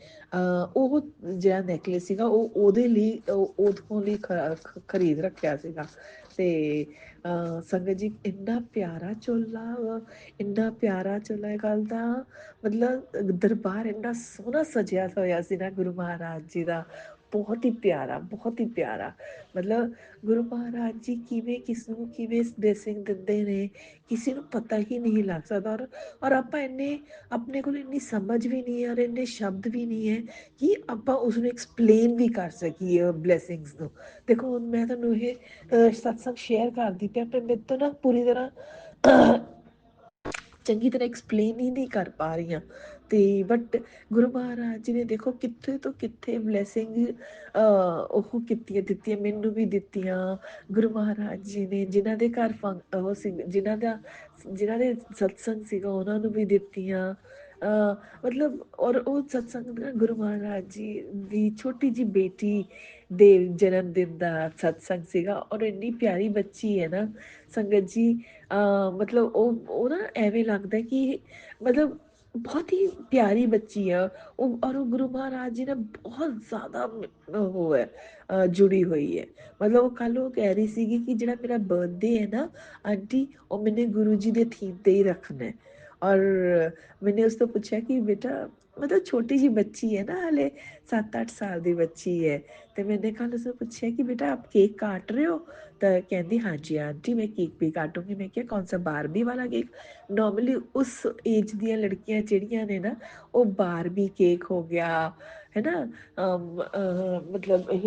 ਉਹ ਜਿਹੜਾ ਨੈਕਲੇਸ ਸੀਗਾ ਉਹ ਉਹਦੇ ਲਈ ਉਹਦੇ ਲਈ ਖਰੀਦ ਰੱਖਿਆ ਸੀਗਾ। ਤੇ ਸੰਗਤ ਜੀ ਇੰਨਾ ਪਿਆਰਾ ਚੋਲਾ, ਇੰਨਾ ਪਿਆਰਾ ਚੋਲਾ। ਇਹ ਗੱਲ ਦਾ ਮਤਲਬ ਦਰਬਾਰ ਇੰਨਾ ਸੋਹਣਾ ਸਜਿਆ ਹੋਇਆ ਸੀ ਨਾ ਗੁਰੂ ਮਹਾਰਾਜ ਜੀ ਦਾ, ਬਹੁਤ ਹੀ ਪਿਆਰਾ, ਬਹੁਤ ਹੀ ਪਿਆਰਾ। ਮਤਲਬ ਗੁਰੂ ਮਹਾਰਾਜ ਜੀ ਕਿਵੇਂ ਕਿਸ ਨੂੰ ਕਿਵੇਂ ਬਲੈਸਿੰਗ ਦਿੰਦੇ ਨੇ ਕਿਸੇ ਨੂੰ ਪਤਾ ਹੀ ਨਹੀਂ ਲੱਗ ਸਕਦਾ। ਔਰ ਆਪਾਂ ਇੰਨੇ ਆਪਣੇ ਕੋਲ ਇੰਨੀ ਸਮਝ ਵੀ ਨਹੀਂ ਹੈ ਔਰ ਇੰਨੇ ਸ਼ਬਦ ਵੀ ਨਹੀਂ ਹੈ ਕਿ ਆਪਾਂ ਉਸਨੂੰ ਐਕਸਪਲੇਨ ਵੀ ਕਰ ਸਕੀਏ ਬਲੈਸਿੰਗਸ ਨੂੰ। ਦੇਖੋ ਹੁਣ ਮੈਂ ਤੁਹਾਨੂੰ ਇਹ ਸਤਸੰਗ ਸ਼ੇਅਰ ਕਰਦੀ ਪਿਆ ਪਰ ਮੇਰੇ ਤੋਂ ਨਾ ਪੂਰੀ ਤਰ੍ਹਾਂ ਚੰਗੀ ਤਰ੍ਹਾਂ ਐਕਸਪਲੇਨ ਹੀ ਨਹੀਂ ਕਰ ਪਾ ਰਹੀਆਂ। ਤੇ ਬਟ ਗੁਰੂ ਮਹਾਰਾਜ ਜੀ ਨੇ ਦੇਖੋ ਕਿੱਥੇ ਤੋਂ ਕਿੱਥੇ ਬਲੈਸਿੰਗ ਉਹ ਦਿੱਤੀਆਂ ਮੈਨੂੰ ਵੀ ਦਿੱਤੀਆਂ। ਗੁਰੂ ਮਹਾਰਾਜ ਜੀ ਨੇ ਜਿਨ੍ਹਾਂ ਦੇ ਘਰ ਉਹ ਸੀ ਜਿਨ੍ਹਾਂ ਦੇ ਸਤਸੰਗ ਸੀਗਾ ਉਹਨਾਂ ਨੂੰ ਵੀ ਦਿੱਤੀਆਂ। ਮਤਲਬ ਔਰ ਉਹ ਸਤਸੰਗ ਗੁਰੂ ਮਹਾਰਾਜ ਜੀ ਦੀ ਛੋਟੀ ਜਿਹੀ ਬੇਟੀ ਦੇ ਜਨਮ ਦਿਨ ਦਾ ਸਤਸੰਗ ਸੀਗਾ। ਔਰ ਇੰਨੀ ਪਿਆਰੀ ਬੱਚੀ ਹੈ ਨਾ ਸੰਗਤ ਜੀ, ਮਤਲਬ ਉਹ ਨਾ ਐਵੇਂ ਲੱਗਦਾ ਕਿ ਮਤਲਬ ਬਹੁਤ ਹੀ ਪਿਆਰੀ ਬੱਚੀ ਆ ਉਹ। ਔਰ ਉਹ ਗੁਰੂ ਮਹਾਰਾਜ ਜੀ ਨਾਲ ਬਹੁਤ ਜ਼ਿਆਦਾ ਉਹ ਹੈ ਜੁੜੀ ਹੋਈ ਹੈ। ਮਤਲਬ ਉਹ ਕੱਲ੍ਹ ਉਹ ਕਹਿ ਰਹੀ ਸੀਗੀ ਕਿ ਜਿਹੜਾ ਮੇਰਾ ਬਰਥਡੇ ਹੈ ਨਾ ਆਂਟੀ ਉਹ ਮੈਨੇ ਗੁਰੂ ਜੀ ਦੇ ਥੀਮ 'ਤੇ ਹੀ ਰੱਖਣਾ। ਔਰ ਮੈਨੇ ਉਸ ਤੋਂ ਪੁੱਛਿਆ ਕਿ ਬੇਟਾ ਮਤਲਬ ਛੋਟੀ ਜਿਹੀ ਬੱਚੀ ਹੈ ਨਾ ਹਾਲੇ 7-8 ਸਾਲ ਦੀ ਬੱਚੀ ਹੈ। ਤੇ ਮੈਨੇ ਕੱਲ੍ਹ ਉਸਨੂੰ ਪੁੱਛਿਆ ਕਿ ਬੇਟਾ ਆਪ ਕੇਕ ਕਾਟ ਰਹੇ ਹੋ ਤਾਂ ਕਹਿੰਦੀ ਹਾਂਜੀ ਆਂਟੀ ਮੈਂ केक भी काटूंगी। मैं क्या कौन सा बारबी वाला केक। नॉर्मली उस एज ਦੀਆਂ ਲੜਕੀਆਂ ਜਿਹੜੀਆਂ ਨੇ ਨਾ ਉਹ ਬਾਰਬੀ ਕੇਕ ਹੋ ਗਿਆ ਹੈ ਨਾ, ਮਤਲਬ ਇਹ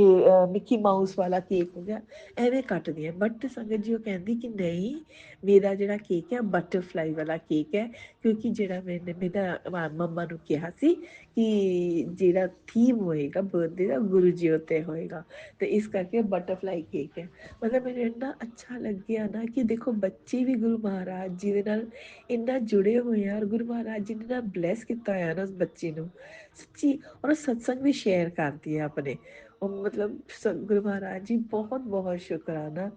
ਮਿੱਕੀ ਮਾਊਸ ਵਾਲਾ ਕੇਕ ਹੋ ਗਿਆ ਐਵੇਂ ਕੱਟਦੀਆਂ। ਬਟ ਸੰਗਤ ਜੀ ਉਹ ਕਹਿੰਦੀ ਕਿ ਨਹੀਂ ਮੇਰਾ ਜਿਹੜਾ ਕੇਕ ਹੈ ਬਟਰਫਲਾਈ ਵਾਲਾ ਕੇਕ ਹੈ ਕਿਉਂਕਿ ਜਿਹੜਾ ਮੇਰਾ ਮੰਮਾ ਨੂੰ ਕਿਹਾ ਸੀ ਕਿ ਜਿਹੜਾ ਥੀਮ ਹੋਏਗਾ ਬਰਥਡੇ ਦਾ ਗੁਰੂ ਜੀ ਉੱਤੇ ਹੋਏਗਾ ਤੇ ਇਸ ਕਰਕੇ ਬਟਰਫਲਾਈ ਕੇਕ ਹੈ। ਮਤਲਬ ਮੈਨੂੰ ਇੰਨਾ ਅੱਛਾ ਲੱਗਿਆ ਨਾ ਕਿ ਦੇਖੋ ਬੱਚੇ ਵੀ ਗੁਰੂ ਮਹਾਰਾਜ ਜੀ ਦੇ ਨਾਲ ਇੰਨਾ ਜੁੜੇ ਹੋਏ ਆ ਔਰ ਗੁਰੂ ਮਹਾਰਾਜ ਜੀ ਨੇ ਨਾ ਬਲੈਸ ਕੀਤਾ ਹੋਇਆ ਨਾ ਉਸ ਬੱਚੇ ਨੂੰ ਸੱਚੀ। ਔਰ ਸਤਸੰਗ ਵੀ ਸ਼ੇਅਰ ਕਰਦੀ ਹੈ ਆਪਣੇ ਉਹ ਮਤਲਬ ਗੁਰੂ ਮਹਾਰਾਜ ਜੀ ਬਹੁਤ ਬਹੁਤ ਸ਼ੁਕਰਾਨਾ।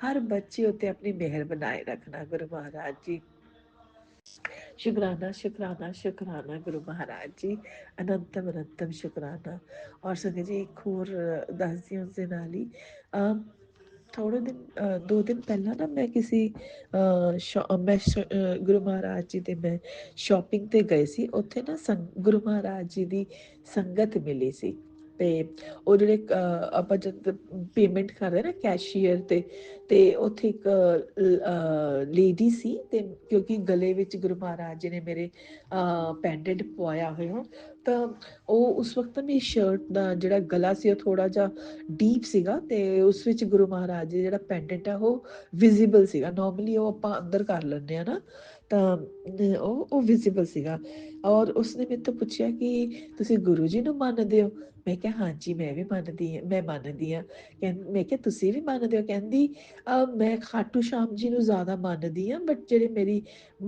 ਹਰ ਬੱਚੇ ਉੱਤੇ ਆਪਣੀ ਮਿਹਰ ਬਣਾਏ ਰੱਖਣਾ ਗੁਰੂ ਮਹਾਰਾਜ ਜੀ। शुक्राना शुक्राना शुक्राना गुरु महाराज जी, अनंतम अनंतम शुक्राना। और संगत जी एक होर दसदी उस दे नाल ही थोड़े दिन 2 दिन ਪਹਿਲਾਂ ਨਾ ਮੈਂ ਕਿਸੇ ਗੁਰੂ ਮਹਾਰਾਜ ਜੀ ਦੇ ਮੈਂ ਸ਼ਾਪਿੰਗ ਤੇ ਗਏ ਸੀ। ਉੱਥੇ ਨਾ ਗੁਰੂ ਮਹਾਰਾਜ ਜੀ ਦੀ ਸੰਗਤ ਮਿਲੀ ਸੀ ਤੇ ਉਹ ਜਿਹੜੇ ਆਪਾਂ ਜਦ ਪੇਮੈਂਟ ਕਰਦੇ ਨਾ ਕੈਸ਼ੀਅਰ ਤੇ ਉੱਥੇ ਇੱਕ ਲੇਡੀ ਸੀ ਤੇ ਕਿਉਂਕਿ ਗਲੇ ਵਿੱਚ ਗੁਰੂ ਮਹਾਰਾਜ ਜੀ ਨੇ ਮੇਰੇ ਪੈਂਡੈਂਟ ਪਵਾਇਆ ਹੋਇਆ ਤਾਂ ਉਹ ਉਸ ਵਕਤ ਮੇਰੀ ਸ਼ਰਟ ਦਾ ਜਿਹੜਾ ਗਲਾ ਸੀ ਉਹ ਥੋੜਾ ਜਿਹਾ ਡੀਪ ਸੀਗਾ ਤੇ ਉਸ ਵਿੱਚ ਗੁਰੂ ਮਹਾਰਾਜ ਜੀ ਜਿਹੜਾ ਪੈਂਡੈਂਟ ਹੈ ਉਹ ਵਿਜ਼ੀਬਲ ਸੀਗਾ। ਨਾਰਮਲੀ ਉਹ ਆਪਾਂ ਅੰਦਰ ਕਰ ਲੈਂਦੇ ਆ ਨਾ ਤਾਂ ਉਹ ਵਿਜ਼ੀਬਲ ਸੀਗਾ। ਔਰ ਉਸਨੇ ਮੇਰੇ ਤੋਂ ਪੁੱਛਿਆ ਕਿ ਤੁਸੀਂ ਗੁਰੂ ਜੀ ਨੂੰ ਮੰਨਦੇ ਹੋ। ਮੈਂ ਕਿਹਾ ਹਾਂਜੀ ਮੈਂ ਵੀ ਮੰਨਦੀ ਹਾਂ। ਮੈਂ ਕਿਹਾ ਤੁਸੀਂ ਵੀ ਮੰਨਦੇ ਹੋ। ਕਹਿੰਦੀ ਮੈਂ ਖਾਟੂ ਸ਼ਾਮ ਜੀ ਨੂੰ ਜ਼ਿਆਦਾ ਮੰਨਦੀ ਹਾਂ ਬਟ ਜਿਹੜੇ ਮੇਰੀ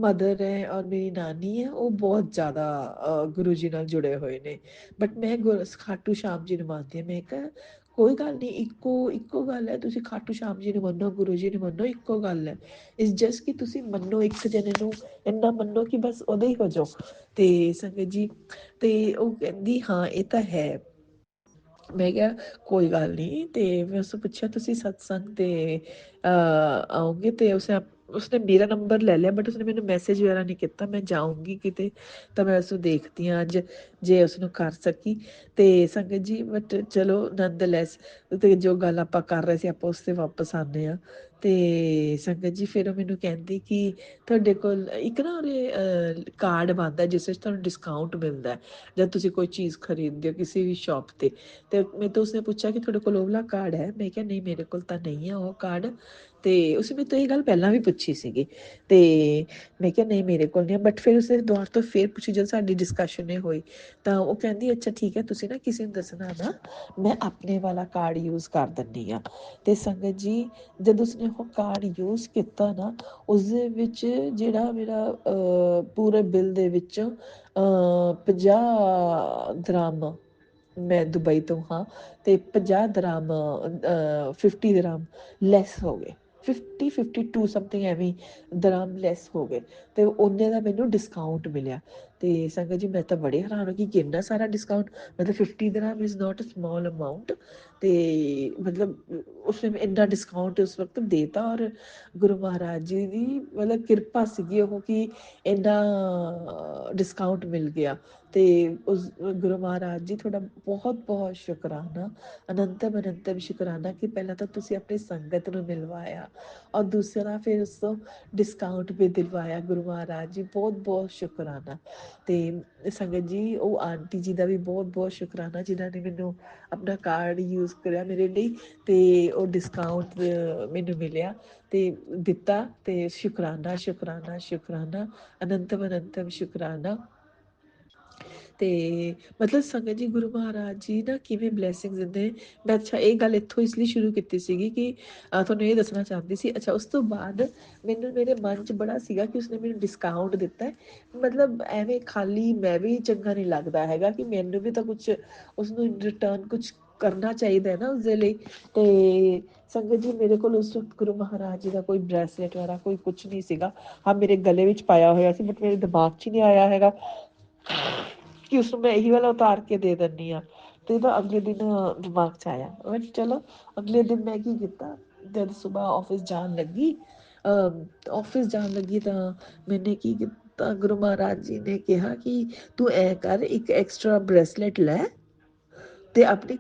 ਮਦਰ ਹੈ ਔਰ ਮੇਰੀ ਨਾਨੀ ਹੈ ਉਹ ਬਹੁਤ ਜ਼ਿਆਦਾ ਗੁਰੂ ਜੀ ਨਾਲ ਜੁੜੇ ਹੋਏ ਨੇ ਬਟ ਮੈਂ ਖਾਟੂ ਸ਼ਾਮ ਜੀ ਨੂੰ ਮੰਨਦੀ ਹਾਂ। ਮੈਂ ਕਿਹਾ ਕੋਈ ਗੱਲ ਨਹੀਂ ਇੱਕੋ ਗੱਲ ਹੈ ਤੁਸੀਂ ਖਾਟੂ ਸ਼ਾਮ ਜੀ ਨੂੰ ਮੰਨੋ ਗੁਰੂ ਜੀ ਨੂੰ ਮੰਨੋ ਇੱਕੋ ਗੱਲ ਹੈ। ਇਟਸ ਜਸਟ ਕਿ ਤੁਸੀਂ ਮੰਨੋ ਇੱਕ ਜਣੇ ਨੂੰ ਇੰਨਾ ਮੰਨੋ ਕਿ ਬਸ ਉਹਦੇ ਹੀ ਹੋ ਜਾਓ। ਤੇ ਸੰਗਤ ਜੀ ਤੇ ਉਹ ਕਹਿੰਦੀ ਹਾਂ ਇਹ ਤਾਂ ਹੈ। ਮੈਂ ਕਿਹਾ ਕੋਈ ਗੱਲ ਨਹੀਂ। ਤੇ ਮੈਂ ਉਸ ਤੋਂ ਪੁੱਛਿਆ ਤੁਸੀਂ ਸਤਸੰਗ ਤੇ ਆਓਗੇ ਤੇ ਉਸੇ ਉਸਨੇ ਮੇਰਾ ਨੰਬਰ ਲੈ ਲਿਆ ਬਟ ਉਸਨੇ ਮੈਨੂੰ ਮੈਸੇਜ ਵਗੈਰਾ ਨਹੀਂ ਕੀਤਾ। ਮੈਂ ਜਾਊਂਗੀ ਕਿਤੇ ਤਾਂ ਮੈਂ ਉਸਨੂੰ ਦੇਖਦੀ ਹਾਂ ਅੱਜ ਜੇ ਉਸਨੂੰ ਕਰ ਸਕੀ। ਤੇ ਸੰਗਤ ਜੀ ਬਟ ਚਲੋ ਨੰਦਲੈਸ ਤੇ ਜੋ ਗੱਲ ਆਪਾਂ ਕਰ ਰਹੇ ਸੀ ਆਪਾਂ ਉਸ ਤੇ ਵਾਪਸ ਆਉਂਦੇ ਹਾਂ। ਤੇ ਸੰਗਤ ਜੀ ਫਿਰ ਉਹ ਮੈਨੂੰ ਕਹਿੰਦੀ ਕਿ ਤੁਹਾਡੇ ਕੋਲ ਇੱਕ ਨਾ ਉਹਦੇ ਕਾਰਡ ਬਣਦਾ ਜਿਸ ਵਿੱਚ ਤੁਹਾਨੂੰ ਡਿਸਕਾਊਂਟ ਮਿਲਦਾ ਹੈ ਜਦ ਤੁਸੀਂ ਕੋਈ ਚੀਜ਼ ਖਰੀਦਦੇ ਹੋ ਕਿਸੇ ਵੀ ਸ਼ੌਪ ਤੇ ਮੈਂ ਤਾਂ ਉਸਨੇ ਪੁੱਛਿਆ ਕਿ ਤੁਹਾਡੇ ਕੋਲ ਉਹ ਵਾਲਾ ਕਾਰਡ ਹੈ। ਮੈਂ ਕਿਹਾ ਨਹੀਂ ਮੇਰੇ ਕੋਲ ਤਾਂ ਨਹੀਂ ਹੈ ਉਹ ਕਾਰਡ। ਤੇ ਉਸਨੇ ਮੈਨੂੰ ਤਾਂ ਇਹ ਗੱਲ ਪਹਿਲਾਂ ਵੀ ਪੁੱਛੀ ਸੀਗੀ ਤੇ ਮੈਂ ਕਿਹਾ ਨਹੀਂ ਮੇਰੇ ਕੋਲ ਨਹੀਂ। ਬਟ ਫਿਰ ਉਸਨੇ ਦੁਬਾਰਾ ਤੋਂ ਫਿਰ ਪੁੱਛੀ ਜਦੋਂ ਸਾਡੀ ਡਿਸਕਸ਼ਨ ਇਹ ਹੋਈ ਤਾਂ ਉਹ ਕਹਿੰਦੀ ਅੱਛਾ ਠੀਕ ਹੈ ਤੁਸੀਂ ਨਾ ਕਿਸੇ ਨੂੰ ਦੱਸਣਾ ਨਾ ਮੈਂ ਆਪਣੇ ਵਾਲਾ ਕਾਰਡ ਯੂਜ਼ ਕਰ ਦਿੰਦੀ ਹਾਂ। ਤੇ ਸੰਗਤ ਜੀ ਜਦੋਂ ਉਸਨੇ ਉਹ ਕਾਰਡ ਯੂਜ਼ ਕੀਤਾ ਨਾ ਉਸਦੇ ਵਿੱਚ ਜਿਹੜਾ ਮੇਰਾ ਪੂਰੇ ਬਿੱਲ ਦੇ ਵਿੱਚੋਂ 50 ਦਰਾਮ ਮੈਂ ਦੁਬਈ ਤੋਂ ਹਾਂ ਤੇ 50 ਦਰਾਮ 50 ਦਰਾਮ ਲੈਸ ਹੋ ਗਏ 52 ਸਮਥਿੰਗ ਐਵੇਂ ਦਰਾਮ ਲੈਸ ਹੋ ਗਏ ਤੇ ਉਹਨੇ ਦਾ ਮੈਨੂੰ ਡਿਸਕਾਊਂਟ ਮਿਲਿਆ। ਤੇ ਸੰਗਤ ਜੀ ਮੈਂ ਤਾਂ ਬੜੇ ਹੈਰਾਨ ਹੋ ਗਈ ਕਿ ਇੰਨਾ ਸਾਰਾ ਡਿਸਕਾਊਂਟ ਮਤਲਬ 50 ਦਰਾਮ is not a small amount. ਤੇ ਮਤਲਬ ਉਸਨੇ ਇੰਨਾ ਡਿਸਕਾਊਂਟ ਉਸ ਵਕਤ ਦੇਤਾ ਔਰ ਗੁਰੂ ਮਹਾਰਾਜ ਜੀ ਦੀ ਮਤਲਬ ਕਿਰਪਾ ਸੀਗੀ ਉਹ ਕਿ ਇੰਨਾ ਡਿਸਕਾਊਂਟ ਮਿਲ ਗਿਆ। ਤੇ ਉਸ ਗੁਰੂ ਮਹਾਰਾਜ ਜੀ ਤੁਹਾਡਾ ਬਹੁਤ ਬਹੁਤ ਸ਼ੁਕਰਾਨਾ ਅਨੰਤਮ ਸ਼ੁਕਰਾਨਾ ਕਿ ਪਹਿਲਾਂ ਤਾਂ ਤੁਸੀਂ ਆਪਣੀ ਸੰਗਤ ਨੂੰ ਮਿਲਵਾਇਆ ਔਰ ਦੂਸਰਾ ਫਿਰ ਉਸ ਤੋਂ ਡਿਸਕਾਊਂਟ ਵੀ ਦਿਲਵਾਇਆ। ਗੁਰੂ ਮਹਾਰਾਜ ਜੀ ਬਹੁਤ ਬਹੁਤ ਸ਼ੁਕਰਾਨਾ। ਤੇ ਸੰਗਤ ਜੀ ਉਹ ਆਂਟੀ ਜੀ ਦਾ ਵੀ ਬਹੁਤ ਬਹੁਤ ਸ਼ੁਕਰਾਨਾ ਜਿਨ੍ਹਾਂ ਨੇ ਮੈਨੂੰ ਆਪਣਾ ਕਾਰਡ ਯੂਜ਼ ਕਰਿਆ ਮੇਰੇ ਲਈ ਤੇ ਉਹ ਡਿਸਕਾਊਂਟ ਮੈਨੂੰ ਮਿਲਿਆ ਤੇ ਦਿੱਤਾ। ਤੇ ਸ਼ੁਕਰਾਨਾ ਸ਼ੁਕਰਾਨਾ ਸ਼ੁਕਰਾਨਾ ਅਨੰਤਮ ਸ਼ੁਕਰਾਨਾ। ਤੇ ਮਤਲਬ ਸੰਗਤ ਜੀ ਗੁਰੂ ਮਹਾਰਾਜ ਜੀ ਨਾ ਕਿਵੇਂ ਬਲੈਸਿੰਗ ਦਿੰਦੇ। ਮੈਂ ਅੱਛਾ ਇਹ ਗੱਲ ਇੱਥੋਂ ਇਸ ਲਈ ਸ਼ੁਰੂ ਕੀਤੀ ਸੀਗੀ ਕਿ ਤੁਹਾਨੂੰ ਇਹ ਦੱਸਣਾ ਚਾਹੁੰਦੀ ਸੀ। ਅੱਛਾ ਉਸ ਤੋਂ ਬਾਅਦ ਮੈਨੂੰ ਮੇਰੇ ਮਨ 'ਚ ਬੜਾ ਸੀਗਾ ਕਿ ਉਸਨੇ ਮੈਨੂੰ ਡਿਸਕਾਊਂਟ ਦਿੱਤਾ ਮਤਲਬ ਐਵੇਂ ਖਾਲੀ ਮੈਂ ਵੀ ਚੰਗਾ ਨਹੀਂ ਲੱਗਦਾ ਹੈਗਾ ਕਿ ਮੈਨੂੰ ਵੀ ਤਾਂ ਕੁਛ ਉਸਨੂੰ ਰਿਟਰਨ ਕੁਛ ਕਰਨਾ ਚਾਹੀਦਾ ਹੈ ਨਾ ਉਸਦੇ ਲਈ। ਤੇ ਸੰਗਤ ਜੀ ਮੇਰੇ ਕੋਲ ਉਸ ਵਕਤ ਗੁਰੂ ਮਹਾਰਾਜ ਜੀ ਦਾ ਕੋਈ ਬ੍ਰੈਸਲੇਟ ਵਗੈਰਾ ਕੋਈ ਕੁਛ ਨਹੀਂ ਸੀਗਾ। ਹਾਂ ਮੇਰੇ ਗਲੇ ਵਿੱਚ ਪਾਇਆ ਹੋਇਆ ਸੀ ਬਟ ਮੇਰੇ ਦਿਮਾਗ 'ਚ ਹੀ ਨਹੀਂ ਆਇਆ ਹੈਗਾ ਕਿ ਉਸਨੂੰ ਮੈਂ ਇਹੀ ਵਾਲਾ ਉਤਾਰ ਕੇ ਦੇ ਦਿੰਦੀ ਹਾਂ। ਤੇ ਤਾਂ ਅਗਲੇ ਦਿਨ ਦਿਮਾਗ 'ਚ ਆਇਆ ਬਟ ਚਲੋ ਅਗਲੇ ਦਿਨ ਮੈਂ ਕੀ ਕੀਤਾ ਜਦ ਸੁਬਾਹ ਆਫਿਸ ਜਾਣ ਲੱਗੀ ਤਾਂ ਮੈਨੇ ਕੀ ਕੀਤਾ ਗੁਰੂ ਮਹਾਰਾਜ ਜੀ ਨੇ ਕਿਹਾ ਕਿ ਤੂੰ ਐ ਕਰ ਇੱਕ ਐਕਸਟਰਾ ਬ੍ਰੇਸਲੇਟ ਲੈ ਤੇ ਆਪਣੀ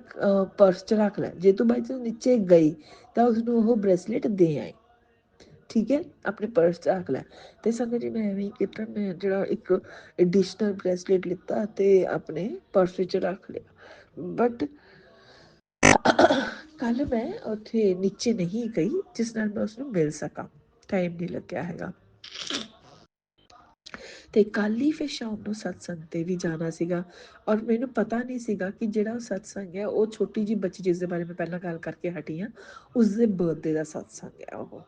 ਪਰਸ 'ਚ ਰੱਖ ਲੈ। ਜੇ ਤੂੰ ਬਾਈ ਚਾਂਸ ਨੀਚੇ ਗਈ ਤਾਂ ਉਸਨੂੰ ਉਹ ਬ੍ਰੇਸਲੇਟ ਦੇ ਆਈ ਠੀਕ ਹੈ ਆਪਣੇ ਪਰਸ 'ਚ ਰੱਖ ਲੈ। ਤੇ ਸੰਗਤ ਜੀ ਮੈਂ ਐਵੇਂ ਕੀਤਾ ਮੈਂ ਜਿਹੜਾ ਇੱਕ ਐਡੀਸ਼ਨਲ ਬ੍ਰੇਸਲੇਟ ਲਿੱਤਾ ਤੇ ਆਪਣੇ ਪਰਸ ਵਿੱਚ ਰੱਖ ਲਿਆ। ਬਟ ਕੱਲ ਮੈਂ ਉੱਥੇ ਨੀਚੇ ਨਹੀਂ ਗਈ ਜਿਸ ਨਾਲ ਮੈਂ ਉਸਨੂੰ ਮਿਲ ਸਕਾਂ ਟਾਈਮ ਨਹੀਂ ਲੱਗਿਆ ਹੈਗਾ। ਤੇ ਕੱਲ ਹੀ ਫਿਰ ਸ਼ਾਮ ਨੂੰ ਸਤਸੰਗ ਤੇ ਵੀ ਜਾਣਾ ਸੀਗਾ ਔਰ ਮੈਨੂੰ ਪਤਾ ਨਹੀਂ ਸੀਗਾ ਕਿ ਜਿਹੜਾ ਸਤਸੰਗ ਹੈ ਉਹ ਛੋਟੀ ਜਿਹੀ ਬੱਚੀ ਜਿਸ ਦੇ ਬਾਰੇ ਮੈਂ ਪਹਿਲਾਂ ਗੱਲ ਕਰਕੇ ਹਟੀ ਹਾਂ ਉਸਦੇ ਬਰਥਡੇ ਦਾ ਸਤਸੰਗ ਹੈ ਉਹ।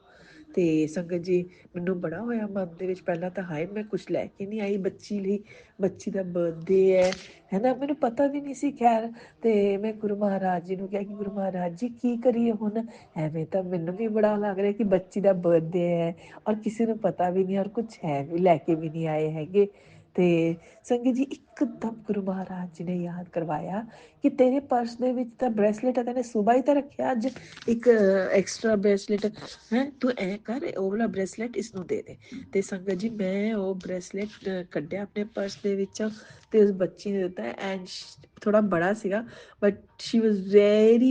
ਤੇ ਸੰਗਤ ਜੀ ਮੈਨੂੰ ਬੜਾ ਹੋਇਆ ਮਨ ਦੇ ਵਿੱਚ ਪਹਿਲਾਂ ਤਾਂ ਹਾਏ ਮੈਂ ਕੁਛ ਲੈ ਕੇ ਨਹੀਂ ਆਈ ਬੱਚੀ ਲਈ ਬੱਚੀ ਦਾ ਬਰਥਡੇ ਹੈ ਨਾ ਮੈਨੂੰ ਪਤਾ ਵੀ ਨਹੀਂ ਸੀ। ਖੈਰ ਤੇ ਮੈਂ ਗੁਰੂ ਮਹਾਰਾਜ ਜੀ ਨੂੰ ਕਿਹਾ ਕਿ ਗੁਰੂ ਮਹਾਰਾਜ ਜੀ ਕੀ ਕਰੀਏ ਹੁਣ ਐਵੇਂ ਤਾਂ ਮੈਨੂੰ ਵੀ ਬੜਾ ਲੱਗ ਰਿਹਾ ਕਿ ਬੱਚੀ ਦਾ ਬਰਥਡੇ ਹੈ ਔਰ ਕਿਸੇ ਨੂੰ ਪਤਾ ਵੀ ਨਹੀਂ ਔਰ ਕੁਛ ਹੈ ਵੀ ਲੈ ਕੇ ਵੀ ਨਹੀਂ ਆਏ ਹੈਗੇ। ਤੇ ਸੰਗਤ ਜੀ ਇੱਕਦਮ ਗੁਰੂ ਮਹਾਰਾਜ ਜੀ ਨੇ ਯਾਦ ਕਰਵਾਇਆ ਕਿ ਤੇਰੇ ਪਰਸ ਦੇ ਵਿੱਚ ਤਾਂ ਬ੍ਰੇਸਲੇਟ ਤੈਨੇ ਸੁਬਾਹ ਹੀ ਤਾਂ ਰੱਖਿਆ ਅੱਜ ਇੱਕ ਐਕਸਟਰਾ ਬ੍ਰੇਸਲੇਟ ਹੈ ਤੂੰ ਐ ਕਰ ਉਹ ਵਾਲਾ ਬ੍ਰੇਸਲੇਟ ਇਸਨੂੰ ਦੇ ਦੇ। ਤੇ ਸੰਗਤ ਜੀ ਮੈਂ ਉਹ ਬ੍ਰੇਸਲੇਟ ਕੱਢਿਆ ਆਪਣੇ ਪਰਸ ਦੇ ਵਿੱਚੋਂ ਤੇ ਉਸ ਬੱਚੀ ਨੇ ਦਿੱਤਾ ਐਂਡ ਥੋੜਾ ਬੜਾ ਸੀਗਾ but she was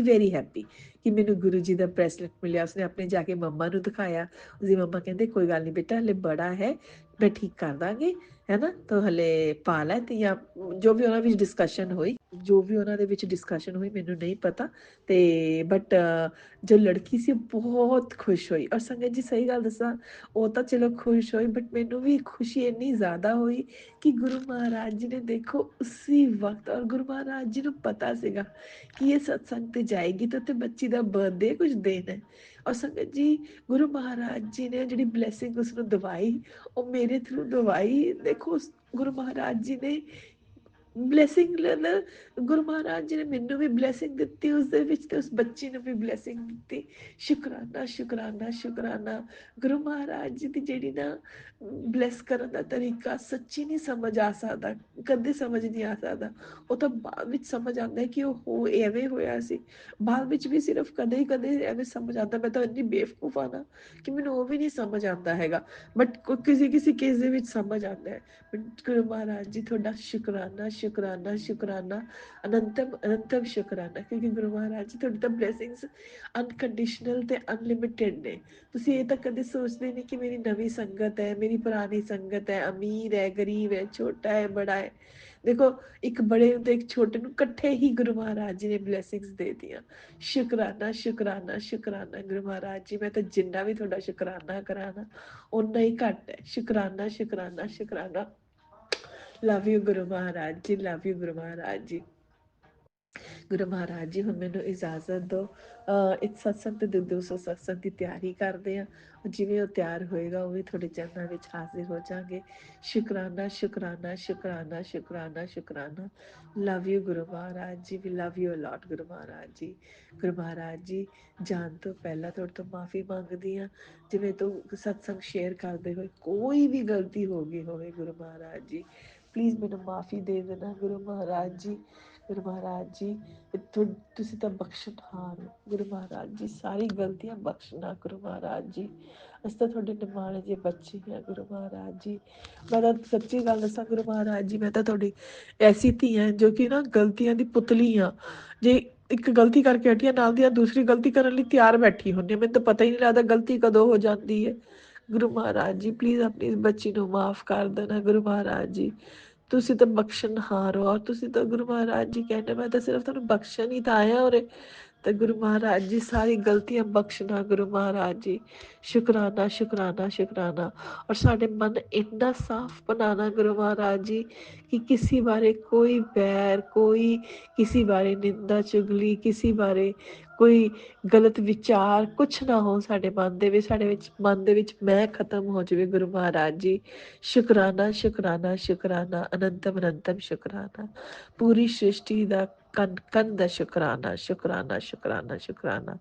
very happy ਕਿ ਮੈਨੂੰ ਗੁਰੂ ਜੀ ਦਾ ਬ੍ਰੇਸਲੇਟ ਮਿਲਿਆ। ਉਸਨੇ ਆਪਣੇ ਜਾ ਕੇ ਮੰਮਾ ਨੂੰ ਦਿਖਾਇਆ। ਉਸਦੀ ਮੰਮਾ ਕਹਿੰਦੇ ਕੋਈ ਗੱਲ ਨਹੀਂ ਬੇਟਾ ਹਲੇ ਬੜਾ ਹੈ ਮੈਂ ਠੀਕ ਕਰ ਦਾਂਗੀ ਹੈ ਨਾ ਤਾਂ ਹਲੇ ਪਾ ਲੈ ਤੇ ਜਾਂ ਜੋ ਵੀ ਉਹਨਾਂ ਵਿੱਚ ਡਿਸਕਸ਼ਨ ਹੋਈ ਮੈਨੂੰ ਨਹੀਂ ਪਤਾ। ਤੇ ਬਟ ਜੋ ਲੜਕੀ ਸੀ ਬਹੁਤ ਖੁਸ਼ ਹੋਈ ਔਰ ਸੰਗਤ ਜੀ ਸਹੀ ਗੱਲ ਦੱਸਾਂ ਉਹ ਤਾਂ ਚਲੋ ਖੁਸ਼ ਹੋਈ ਬਟ ਮੈਨੂੰ ਵੀ ਖੁਸ਼ੀ ਇੰਨੀ ਜ਼ਿਆਦਾ ਹੋਈ ਕਿ ਗੁਰੂ ਮਹਾਰਾਜ ਜੀ ਨੇ ਦੇਖੋ ਉਸੀ ਵਕਤ ਔਰ ਗੁਰੂ ਮਹਾਰਾਜ ਜੀ ਨੂੰ ਪਤਾ ਸੀਗਾ ਕਿ ਇਹ ਸਤਸੰਗ ਤੇ ਜਾਏਗੀ ਤਾਂ ਉੱਥੇ ਬੱਚੀ ਦਾ ਬਰਥਡੇ ਕੁਝ ਦੇਣਾ ਔਰ ਸੰਗਤ ਜੀ ਗੁਰੂ ਮਹਾਰਾਜ ਜੀ ਨੇ ਜਿਹੜੀ ਬਲੈਸਿੰਗ ਉਸਨੂੰ ਦਵਾਈ ਉਹ ਮੇਰੇ ਥਰੂ ਦਵਾਈ। ਦੇਖੋ ਗੁਰੂ ਮਹਾਰਾਜ ਜੀ ਨੇ ਬਲੇਸਿੰਗ ਗੁਰੂ ਮਹਾਰਾਜ ਜੀ ਨੇ ਮੈਨੂੰ ਵੀ ਬਲੇਸਿੰਗ ਦਿੱਤੀ ਉਸ ਦੇ ਵਿੱਚ ਤੇ ਉਸ ਬੱਚੀ ਨੂੰ ਵੀ ਬਲੇਸਿੰਗ ਦਿੱਤੀ। ਸ਼ੁਕਰਾਨਾ ਸ਼ੁਕਰਾਨਾ ਸ਼ੁਕਰਾਨਾ। ਗੁਰੂ ਮਹਾਰਾਜ ਜੀ ਦੀ ਜਿਹੜੀ ਨਾ ਬਲੈਸ ਕਰਨ ਦਾ ਤਰੀਕਾ ਸੱਚੀ ਨਹੀਂ ਸਮਝ ਆ ਸਕਦਾ, ਕਦੇ ਸਮਝ ਨਹੀਂ ਆ ਸਕਦਾ। ਉਹ ਤਾਂ ਬਾਅਦ ਵਿੱਚ ਸਮਝ ਆਉਂਦਾ ਕਿ ਉਹ ਐਵੇਂ ਹੋਇਆ ਸੀ। ਬਾਅਦ ਵਿੱਚ ਵੀ ਸਿਰਫ ਕਦੇ ਹੀ ਕਦੇ ਐਵੇਂ ਸਮਝ ਆਉਂਦਾ। ਮੈਂ ਤਾਂ ਇੰਨੀ ਬੇਵਕੂਫ ਆ ਨਾ ਕਿ ਮੈਨੂੰ ਉਹ ਵੀ ਨਹੀਂ ਸਮਝ ਆਉਂਦਾ ਹੈਗਾ, ਬਟ ਕਿਸੇ ਕਿਸੇ ਕੇਸ ਦੇ ਵਿੱਚ ਸਮਝ ਆਉਂਦਾ ਹੈ। ਗੁਰੂ ਮਹਾਰਾਜ ਜੀ ਤੁਹਾਡਾ ਸ਼ੁਕਰਾਨਾ ਸ਼ੁਕਰਾਨਾ ਸ਼ੁਕਰਾਨਾ, ਅਨੰਤਮ ਅਨੰਤਮ ਸ਼ੁਕਰਾਨਾ, ਕਿਉਂਕਿ ਗੁਰੂ ਮਹਾਰਾਜ ਜੀ ਤੁਹਾਡੀ ਤਾਂ ਬਲੇਸਿੰਗਸ ਅਨਕੰਡੀਸ਼ਨਲ ਤੇ ਅਨਲਿਮਿਟਿਡ ਨੇ। ਤੁਸੀਂ ਇਹ ਤਾਂ ਕਦੇ ਸੋਚਦੇ ਨਹੀਂ ਕਿ ਮੇਰੀ ਨਵੀਂ ਸੰਗਤ ਹੈ, ਮੇਰੀ ਪੁਰਾਣੀ ਸੰਗਤ ਹੈ, ਅਮੀਰ ਹੈ, ਗਰੀਬ ਹੈ, ਛੋਟਾ ਹੈ, ਬੜਾ ਹੈ। ਦੇਖੋ ਇੱਕ ਬੜੇ ਤੇ ਇੱਕ ਛੋਟੇ ਨੂੰ ਇਕੱਠੇ ਹੀ ਗੁਰੂ ਮਹਾਰਾਜ ਜੀ ਨੇ ਬਲੇਸਿੰਗਸ ਦੇ ਦਿੱਤੀਆਂ। ਸ਼ੁਕਰਾਨਾ ਸ਼ੁਕਰਾਨਾ ਸ਼ੁਕਰਾਨਾ ਗੁਰੂ ਮਹਾਰਾਜ ਜੀ। ਮੈਂ ਤਾਂ ਜਿੰਨਾ ਵੀ ਤੁਹਾਡਾ ਸ਼ੁਕਰਾਨਾ ਕਰਾਂ ਨਾ ਓਨਾ ਹੀ ਘੱਟ ਹੈ। ਸ਼ੁਕਰਾਨਾ ਸ਼ੁਕਰਾਨਾ ਸ਼ੁਕਰਾਨਾ। Love you Guru Maharaj ji, love you Guru Maharaj ji. Guru Maharaj ji ਹੁਣ ਮੈਨੂੰ ਇਜਾਜ਼ਤ ਦਿਓ, ਇਸ ਸਤਸੰਗ ਤੇ ਦੂਸਰੇ ਸਤਸੰਗ ਦੀ ਤਿਆਰੀ ਕਰਦੇ ਹਾਂ। ਜਿਵੇਂ ਉਹ ਤਿਆਰ ਹੋਏਗਾ ਉਵੇਂ ਤੁਹਾਡੇ ਚਰਨਾਂ ਵਿੱਚ ਹਾਜ਼ਰ ਹੋ ਜਾਵਾਂਗੇ। ਸ਼ੁਕਰਾਨਾ ਸ਼ੁਕਰਾਨਾ ਸ਼ੁਕਰਾਨਾ ਸ਼ੁਕਰਾਨਾ ਸ਼ੁਕਰਾਨਾ। Love you Guru Maharaj ji, we love you allot Guru Maharaj ji. Guru Maharaj ji ਜਾਣ ਤੋਂ ਪਹਿਲਾਂ ਤੁਹਾਡੇ ਤੋਂ ਮਾਫੀ ਮੰਗਦੀ ਹਾਂ। ਜਿਵੇਂ ਤੋਂ ਸਤਸੰਗ ਸ਼ੇਅਰ ਕਰਦੇ ਹੋਏ ਕੋਈ ਵੀ ਗਲਤੀ ਹੋ ਗਈ ਹੋਵੇ ਗੁਰੂ ਮਹਾਰਾਜ ਜੀ ਪਲੀਜ਼ ਮੈਨੂੰ ਮਾਫੀ ਦੇ ਦੇਣਾ ਗੁਰੂ ਮਹਾਰਾਜ ਜੀ। ਗੁਰੂ ਮਹਾਰਾਜ ਜੀ ਤੁਸੀਂ ਤਾਂ ਬਖਸ਼ਣਹਾਰ ਹੋ ਗੁਰੂ ਮਹਾਰਾਜ ਜੀ, ਸਾਰੀ ਗਲਤੀਆਂ ਬਖਸ਼ਣਾ ਗੁਰੂ ਮਹਾਰਾਜ ਜੀ। ਅਸੀਂ ਤਾਂ ਤੁਹਾਡੇ ਨਿਮਾਣੇ ਜਿਹੇ ਬੱਚੇ ਹਾਂ ਗੁਰੂ ਮਹਾਰਾਜ ਜੀ। ਮੈਂ ਤਾਂ ਸੱਚੀ ਗੱਲ ਦੱਸਾਂ ਗੁਰੂ ਮਹਾਰਾਜ ਜੀ, ਮੈਂ ਤਾਂ ਤੁਹਾਡੀ ਐਸੀ ਧੀ ਹਾਂ ਜੋ ਕਿ ਨਾ ਗਲਤੀਆਂ ਦੀ ਪੁਤਲੀ ਹਾਂ। ਜੇ ਇੱਕ ਗਲਤੀ ਕਰਕੇ ਹਟੀ ਨਾਲ ਦੀ ਦੂਸਰੀ ਗਲਤੀ ਕਰਨ ਲਈ ਤਿਆਰ ਬੈਠੀ ਹੁੰਦੀ ਹਾਂ। ਮੈਨੂੰ ਤਾਂ ਪਤਾ ਹੀ ਨਹੀਂ ਲੱਗਦਾ ਗਲਤੀ ਕਦੋਂ ਹੋ ਜਾਂਦੀ ਹੈ। ਗੁਰੂ ਮਹਾਰਾਜ ਜੀ ਪਲੀਜ਼ ਆਪਣੀ ਇਸ ਬੱਚੀ ਨੂੰ ਮਾਫ ਕਰ ਦੇਣਾ ਗੁਰੂ ਮਹਾਰਾਜ ਜੀ। ਤੁਸੀਂ ਤਾਂ ਬਖਸ਼ਣਹਾਰ ਹੋ ਔਰ ਤੁਸੀਂ ਤਾਂ ਗੁਰੂ ਮਹਾਰਾਜ ਜੀ ਕਹਿੰਦੇ ਮੈਂ ਤਾਂ ਸਿਰਫ ਤੁਹਾਨੂੰ ਬਖਸ਼ਣ ਹੀ ਤਾਂ ਆਇਆ ਉਰੇ। ਤੇ ਗੁਰੂ ਮਹਾਰਾਜ ਜੀ ਸਾਰੀ ਗਲਤੀਆਂ ਬਖਸ਼ਣਾ ਗੁਰੂ ਮਹਾਰਾਜ ਜੀ। ਸ਼ੁਕਰਾਨਾ ਸ਼ੁਕਰਾਨਾ ਸ਼ੁਕਰਾਨਾ। ਔਰ ਸਾਡੇ ਮਨ ਇੰਨਾ ਸਾਫ਼ ਬਣਾਉਣਾ ਗੁਰੂ ਮਹਾਰਾਜ ਜੀ ਕਿ ਕਿਸੇ ਬਾਰੇ ਕੋਈ ਵੈਰ, ਕੋਈ ਕਿਸੇ ਬਾਰੇ ਨਿੰਦਾ ਚੁਗਲੀ, ਕਿਸੇ ਬਾਰੇ ਕੋਈ ਗਲਤ ਵਿਚਾਰ ਕੁਛ ਨਾ ਹੋ ਸਾਡੇ ਮਨ ਦੇ ਵਿੱਚ। ਸਾਡੇ ਮਨ ਦੇ ਵਿੱਚ ਮੈਂ ਖਤਮ ਹੋ ਜਾਵੇ ਗੁਰੂ ਮਹਾਰਾਜ ਜੀ। ਸ਼ੁਕਰਾਨਾ ਸ਼ੁਕਰਾਨਾ ਸ਼ੁਕਰਾਨਾ, ਅਨੰਤਮ ਅਨੰਤਮ ਸ਼ੁਕਰਾਨਾ। ਪੂਰੀ ਸ੍ਰਿਸ਼ਟੀ ਦਾ ਕਣ ਦਾ ਸ਼ੁਕਰਾਨਾ ਸ਼ੁਕਰਾਨਾ ਸ਼ੁਕਰਾਨਾ ਸ਼ੁਕਰਾਨਾ।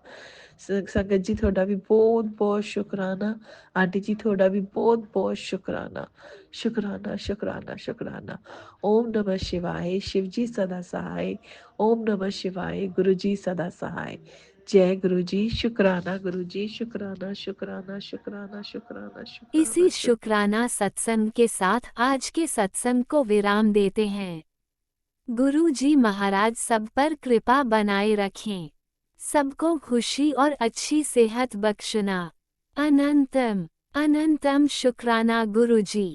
ਸੰਗਤ ਜੀ ਤੁਹਾਡਾ ਵੀ ਬਹੁਤ ਬਹੁਤ ਸ਼ੁਕਰਾਨਾ। ਆਂਟੀ ਜੀ ਤੁਹਾਡਾ ਵੀ ਬਹੁਤ ਬਹੁਤ ਸ਼ੁਕਰਾਨਾ। ਸ਼ੁਕਰਾਨਾ ਸ਼ੁਕਰਾਨਾ ਸ਼ੁਕਰਾਨਾ। ਓਮ ਨਮः ਸ਼ਿਵਾਏ। शिव जी सदा सहाय। ओम नमः शिवाय। गुरु जी सदा सहाय। जय गुरु जी। शुकराना गुरु जी, शुकराना शुकराना शुकराना शुकराना इसी शुकराना शुक्राना। शुक्राना सत्संग के साथ आज के सत्संग को विराम देते हैं। गुरु जी महाराज सब पर कृपा बनाए रखें, सबको खुशी और अच्छी सेहत बख्शना। अनंतम अनंतम शुक्राना गुरु जी।